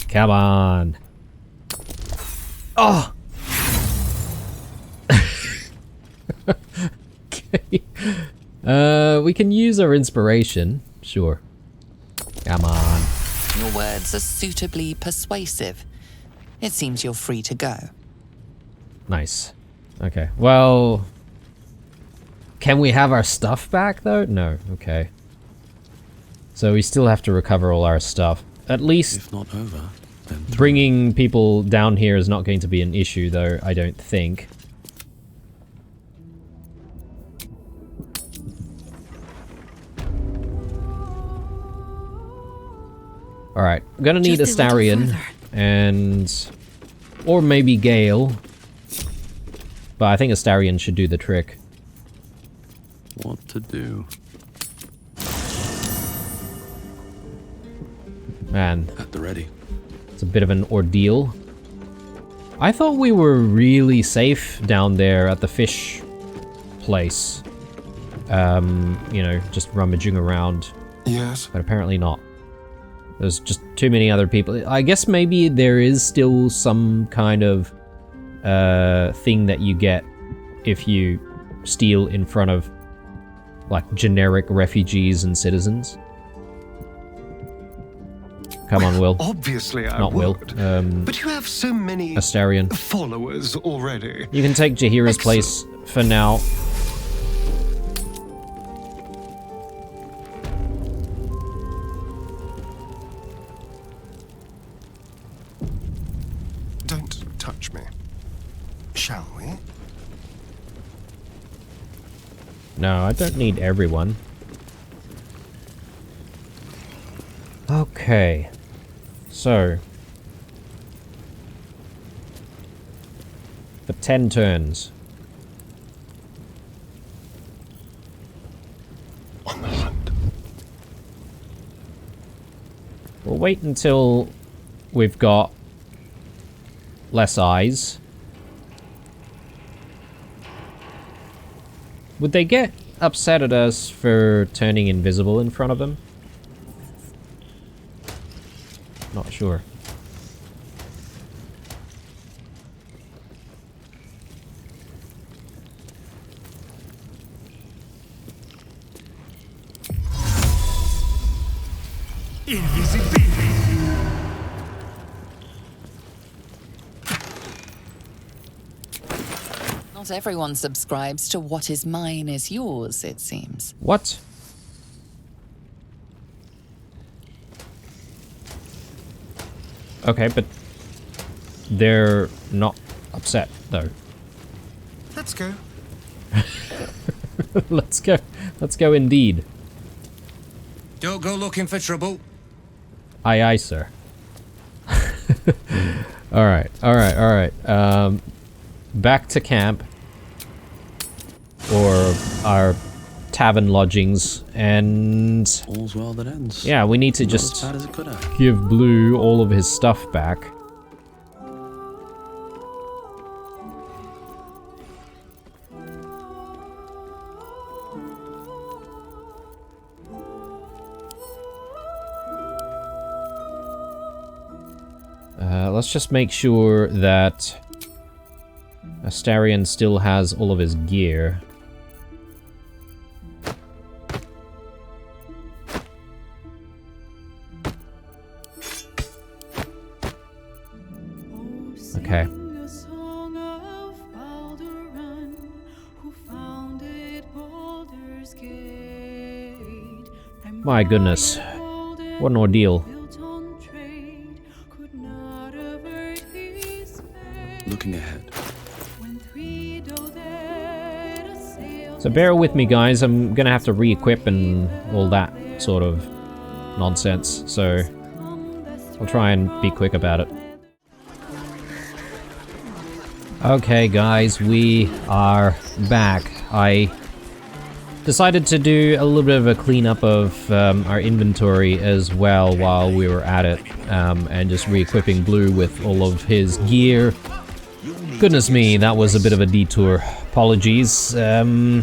Come on. Oh! Okay. We can use our inspiration. Sure. Come on. Your words are suitably persuasive. It seems you're free to go. Nice. Okay. Well... Can we have our stuff back, though? No. Okay. So we still have to recover all our stuff. At least... If not over, then... Bringing people down here is not going to be an issue, though, I don't think. Alright, I'm gonna need Astarion, and... Or maybe Gale. But I think Astarion should do the trick. What to do? Man. At the ready. It's a bit of an ordeal. I thought we were really safe down there at the fish place. You know, just rummaging around. Yes. But apparently not. There's just too many other people. I guess maybe there is still some kind of thing that you get if you steal in front of like generic refugees and citizens. Come on, Will. Obviously I Not would. Will. But you have so many Astarion. followers already. You can take Jaheira's place for now. Don't touch me. Shall we? No, I don't need everyone. Okay. So. For 10 turns. On the hunt. We'll wait until we've got less eyes. Would they get upset at us for turning invisible in front of them? Not sure. Not everyone subscribes to what is mine is yours, it seems. What? Okay, but they're not upset, though. Let's go. Let's go. Let's go indeed. Don't go looking for trouble. Aye, aye, sir. Alright, alright, alright. Back to camp. Or our tavern lodgings, and... All's well that ends. Yeah, we need to Not just as bad as it could have. give Blue all of his stuff back. Let's just make sure that Astarion still has all of his gear. Okay. My goodness. What an ordeal. Looking ahead. So bear with me, guys. I'm gonna have to re-equip and all that sort of nonsense. So I'll try and be quick about it. Okay, guys, we are back. I decided to do a little bit of a cleanup of our inventory as well while we were at it, and just re-equipping Blue with all of his gear. Goodness me, that was a bit of a detour. Apologies. I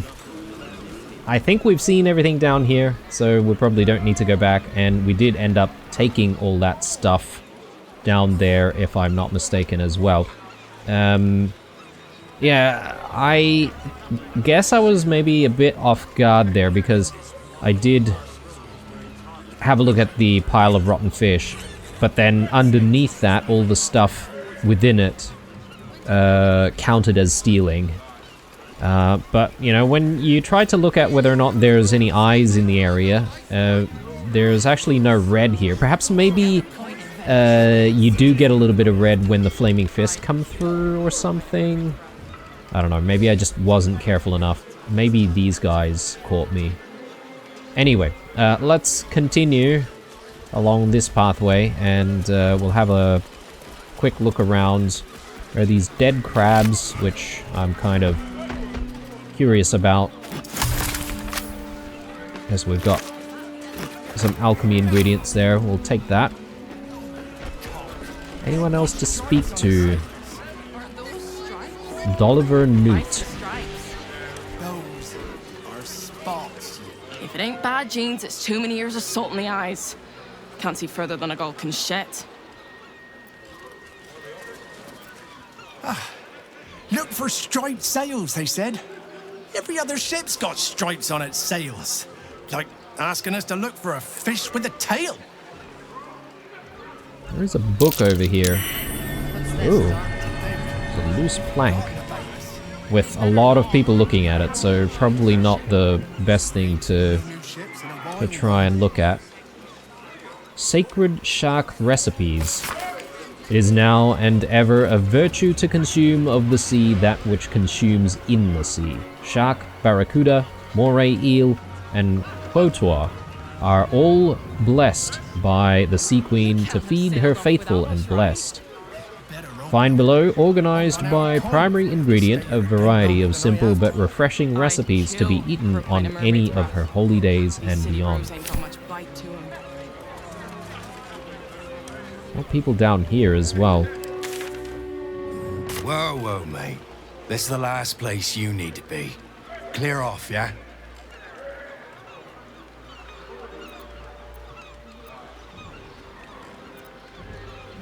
think we've seen everything down here, so we probably don't need to go back, and we did end up taking all that stuff down there, if I'm not mistaken, as well. Yeah, I guess I was maybe a bit off guard there, because I did have a look at the pile of rotten fish, but then underneath that, all the stuff within it counted as stealing. But, you know, when you try to look at whether or not there's any eyes in the area, there's actually no red here. Perhaps maybe you do get a little bit of red when the flaming fist come through or something. I don't know, maybe I just wasn't careful enough. Maybe these guys caught me. Anyway, let's continue along this pathway, and we'll have a quick look around. There are these dead crabs, which I'm kind of curious about. Yes, we've got some alchemy ingredients there. We'll take that. Anyone else to speak to? Dolliver Newt. Those are spots. If it ain't bad genes, it's too many years of salt in the eyes. Can't see further than a gull can shet. Look for striped sails, they said. Every other ship's got stripes on its sails. Like asking us to look for a fish with a tail. There's a book over here. Ooh. It's a loose plank. With a lot of people looking at it, so probably not the best thing to try and look at. Sacred Shark Recipes. It is now and ever a virtue to consume of the sea that which consumes in the sea. Shark, barracuda, moray eel, and quotoir are all blessed by the Sea Queen to feed her faithful and blessed. Find below, organized by primary ingredient, a variety of simple but refreshing recipes to be eaten on any of her holy days and beyond. More people down here as well. Whoa, whoa, mate. This is the last place you need to be. Clear off, yeah?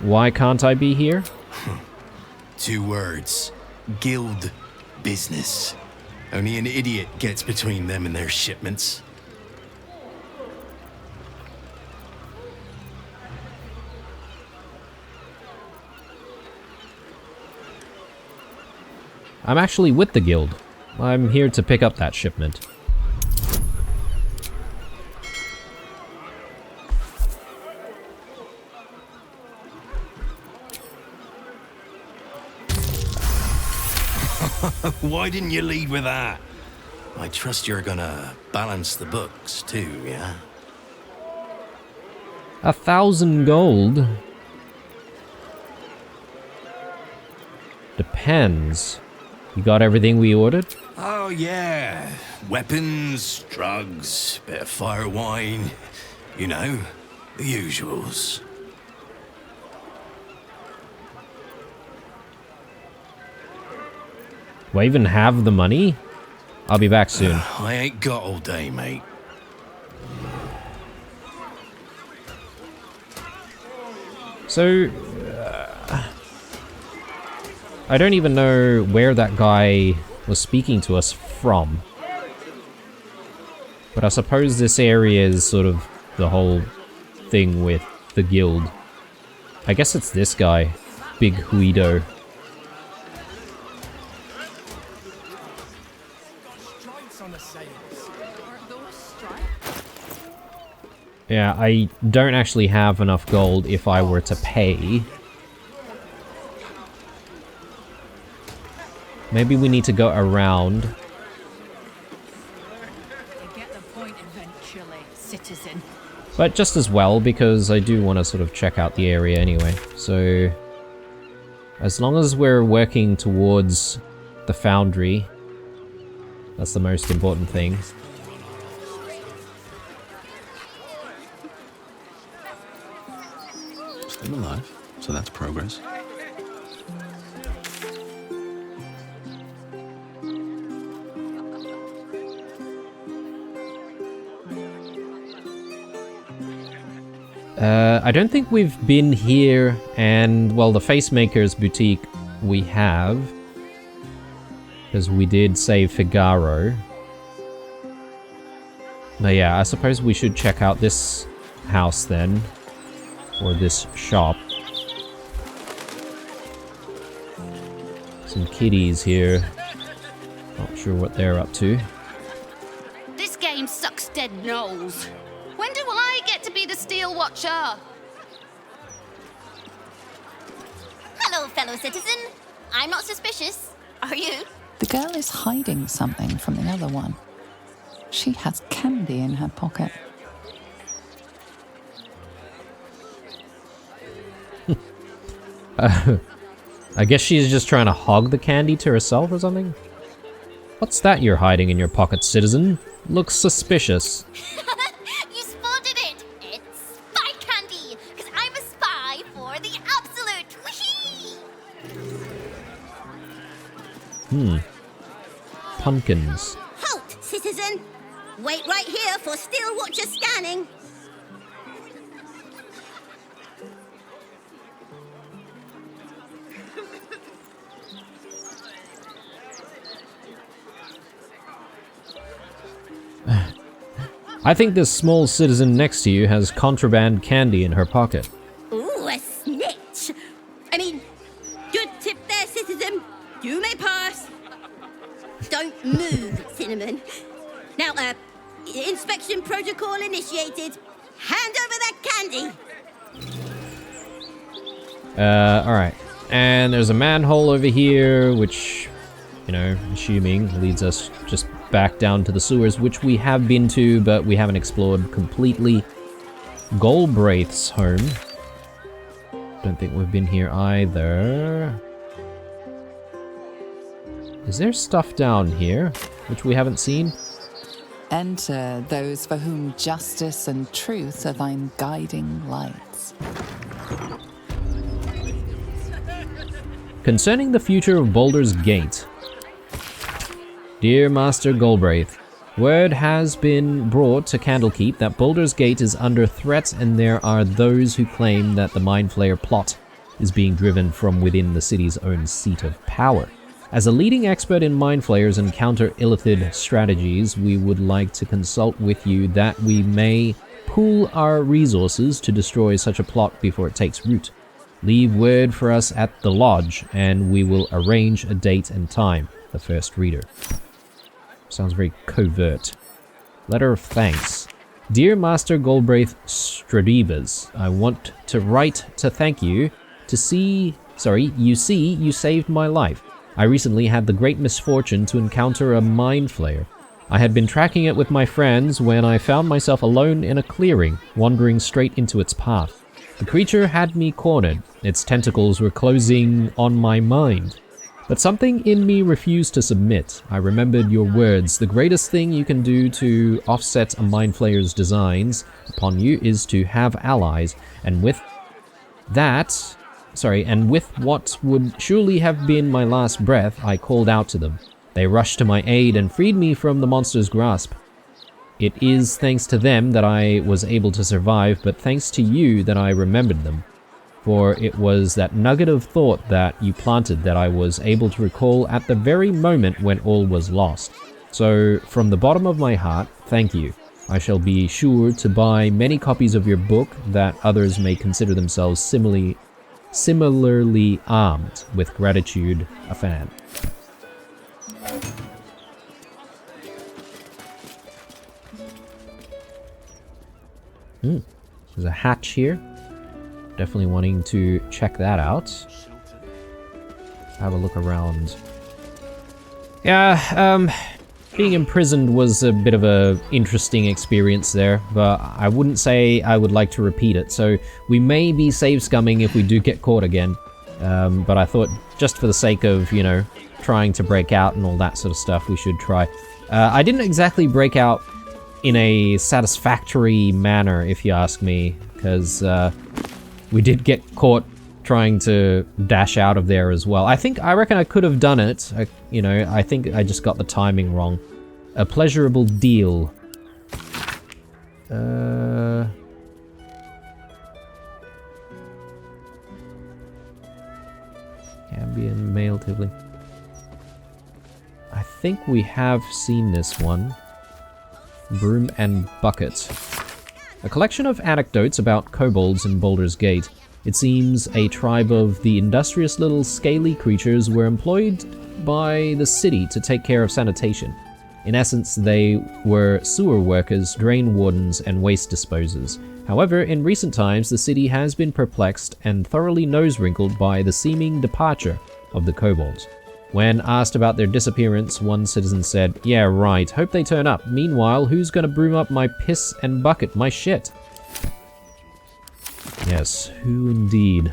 Why can't I be here? 2 words. Guild business. Only an idiot gets between them and their shipments. I'm actually with the guild. I'm here to pick up that shipment. Why didn't you lead with that? I trust you're gonna balance the books too, yeah? 1,000 gold? Depends. You got everything we ordered? Oh, yeah. Weapons, drugs, bit of fire wine. You know, the usuals. Do I even have the money? I'll be back soon. I ain't got all day, mate. So, I don't even know where that guy was speaking to us from. But I suppose this area is sort of the whole thing with the guild. I guess it's this guy, Big Guido. Yeah, I don't actually have enough gold if I were to pay. Maybe we need to go around. You get the point eventually, citizen. But just as well, because I do want to sort of check out the area anyway. So, as long as we're working towards the foundry, that's the most important thing. Still alive, so that's progress. I don't think we've been here, and, well, the Facemaker's boutique we have, because we did save Figaro. But yeah, I suppose we should check out this house then, or this shop. Some kiddies here. Not sure what they're up to. This game sucks dead nose. When do I get to be the Steel Watcher? Hello, fellow citizen. I'm not suspicious. Are you? The girl is hiding something from the other one. She has candy in her pocket. I guess she's just trying to hog the candy to herself or something? What's that you're hiding in your pocket, citizen? Looks suspicious. You spotted it. It's spy candy, because I'm a spy for the Absolute. Whee! Pumpkins. Halt, citizen. Wait right here for Steel Watcher scanning. I think this small citizen next to you has contraband candy in her pocket. Ooh, a snitch. I mean, good tip there, citizen. You may pass. Don't move, Cinnamon. Now, inspection protocol initiated. Hand over that candy. Alright. And there's a manhole over here, which, you know, assuming leads us just back down to the sewers, which we have been to, but we haven't explored completely. Galbraith's home. Don't think we've been here either. Is there stuff down here, which we haven't seen? Enter those for whom justice and truth are thine guiding lights. Concerning the future of Baldur's Gate. Dear Master Galbraith, word has been brought to Candlekeep that Baldur's Gate is under threat, and there are those who claim that the Mind Flayer plot is being driven from within the city's own seat of power. As a leading expert in Mind Flayers and counter-illithid strategies, we would like to consult with you that we may pool our resources to destroy such a plot before it takes root. Leave word for us at the lodge, and we will arrange a date and time. The first reader. Sounds very covert. Letter of thanks. Dear Master Galbraith Stradivas, I want to write to thank you. You saved my life. I recently had the great misfortune to encounter a mind flayer. I had been tracking it with my friends when I found myself alone in a clearing, wandering straight into its path. The creature had me cornered. Its tentacles were closing on my mind. But something in me refused to submit. I remembered your words. The greatest thing you can do to offset a mind flayer's designs upon you is to have allies, and with what would surely have been my last breath, I called out to them. They rushed to my aid and freed me from the monster's grasp. It is thanks to them that I was able to survive, but thanks to you that I remembered them. For it was that nugget of thought that you planted that I was able to recall at the very moment when all was lost. So, from the bottom of my heart, thank you. I shall be sure to buy many copies of your book that others may consider themselves similarly armed. With gratitude, a fan. There's a hatch here. Definitely wanting to check that out. Have a look around. Yeah, being imprisoned was a bit of a interesting experience there, but I wouldn't say I would like to repeat it, so we may be save scumming if we do get caught again. But I thought, just for the sake of, you know, trying to break out and all that sort of stuff, we should try. I didn't exactly break out in a satisfactory manner, if you ask me, because we did get caught trying to dash out of there as well. I reckon I could have done it. I think I just got the timing wrong. A pleasurable deal. Cambion, male tibbling. I think we have seen this one. Broom and Bucket. A collection of anecdotes about kobolds in Baldur's Gate. It seems a tribe of the industrious little scaly creatures were employed by the city to take care of sanitation. In essence, they were sewer workers, drain wardens, and waste disposers. However, in recent times, the city has been perplexed and thoroughly nose-wrinkled by the seeming departure of the kobolds. When asked about their disappearance, one citizen said, "Yeah, right, hope they turn up. Meanwhile, who's gonna broom up my piss and bucket, my shit?" Yes, who indeed?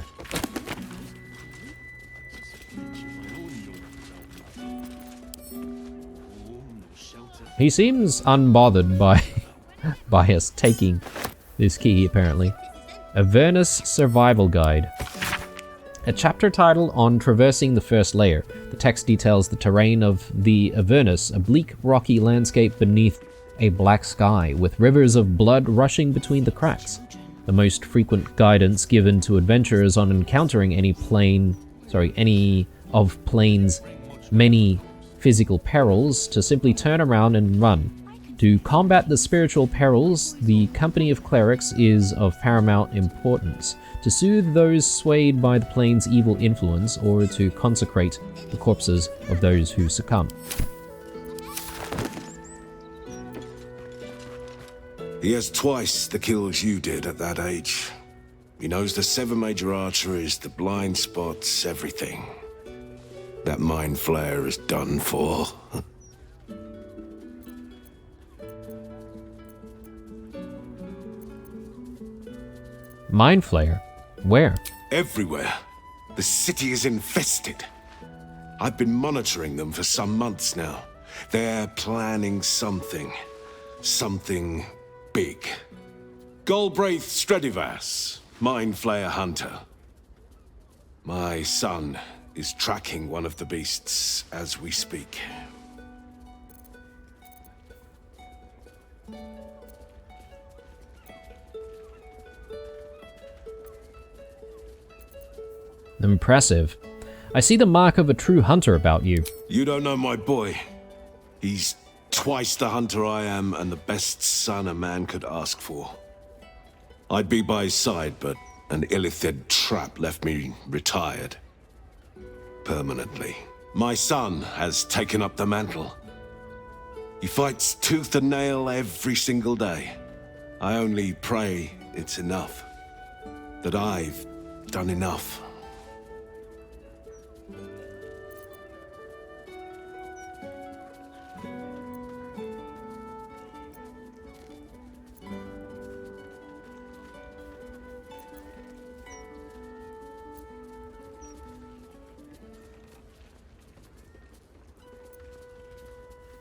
He seems unbothered by us taking this key, apparently. Avernus Survival Guide. A chapter title on traversing the first layer. The text details the terrain of the Avernus, a bleak, rocky landscape beneath a black sky, with rivers of blood rushing between the cracks. The most frequent guidance given to adventurers on encountering any of plane's many physical perils to simply turn around and run. To combat the spiritual perils, the company of clerics is of paramount importance. To soothe those swayed by the plane's evil influence, or to consecrate the corpses of those who succumb. He has twice the kills you did at that age. He knows the 7 major arteries, the blind spots, everything. That mind flayer is done for. Mind flayer? Where? Everywhere. The city is infested. I've been monitoring them for some months now. They're planning something. Something big. Galbraith Stredivas, Mind Flayer Hunter. My son is tracking one of the beasts as we speak. Impressive. I see the mark of a true hunter about you. You don't know my boy. He's twice the hunter I am and the best son a man could ask for. I'd be by his side, but an Illithid trap left me retired. Permanently. My son has taken up the mantle. He fights tooth and nail every single day. I only pray it's enough. That I've done enough.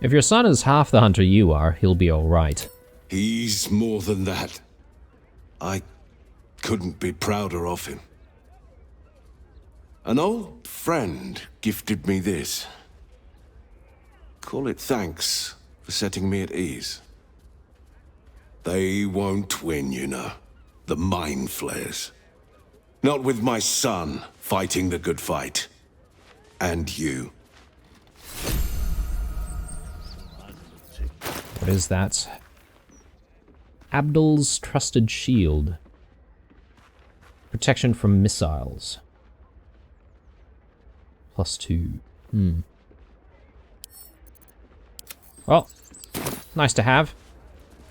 If your son is half the hunter you are, he'll be alright. He's more than that. I couldn't be prouder of him. An old friend gifted me this. Call it thanks for setting me at ease. They won't win, you know. The mind flayers. Not with my son fighting the good fight. And you. What is that? Abdul's trusted shield. Protection from missiles. +2. Well, nice to have.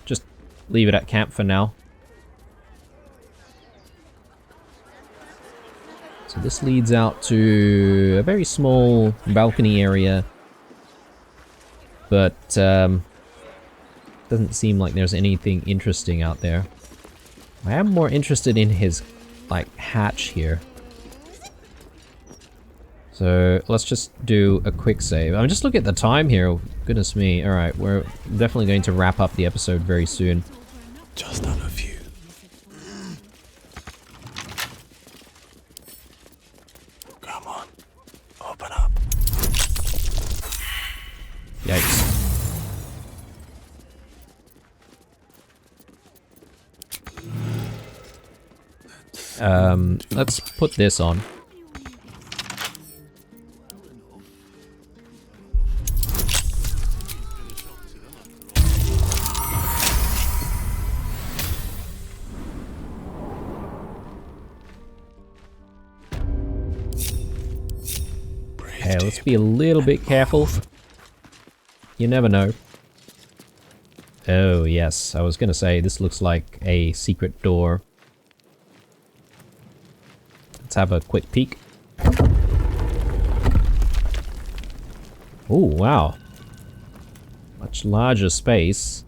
Just leave it at camp for now. So this leads out to a very small balcony area. But, doesn't seem like there's anything interesting out there. I am more interested in his, like, hatch here. So let's just do a quick save. I'm just looking at the time here. Goodness me. Alright, we're definitely going to wrap up the episode very soon. Just on a few. Come on. Open up. Yikes. Let's put this on. Okay, let's be a little bit careful. You never know. Oh, yes. I was gonna say, this looks like a secret door. Let's have a quick peek. Oh, wow. Much larger space.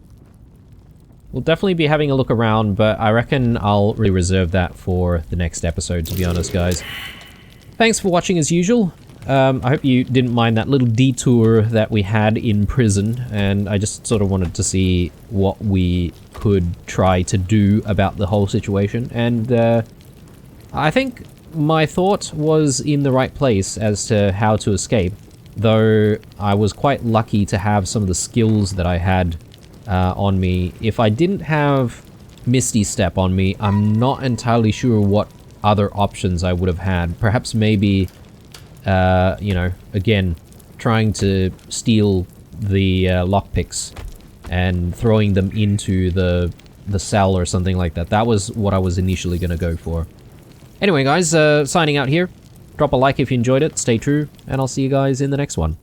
We'll definitely be having a look around, but I reckon I'll really reserve that for the next episode, to be honest, guys. Thanks for watching as usual. I hope you didn't mind that little detour that we had in prison, and I just sort of wanted to see what we could try to do about the whole situation, and I think my thought was in the right place as to how to escape, though I was quite lucky to have some of the skills that I had on me. If I didn't have Misty Step on me, I'm not entirely sure what other options I would have had. Perhaps maybe, you know, again, trying to steal the lockpicks and throwing them into the cell or something like that. That was what I was initially going to go for. Anyway, guys, signing out here. Drop a like if you enjoyed it, stay true, and I'll see you guys in the next one.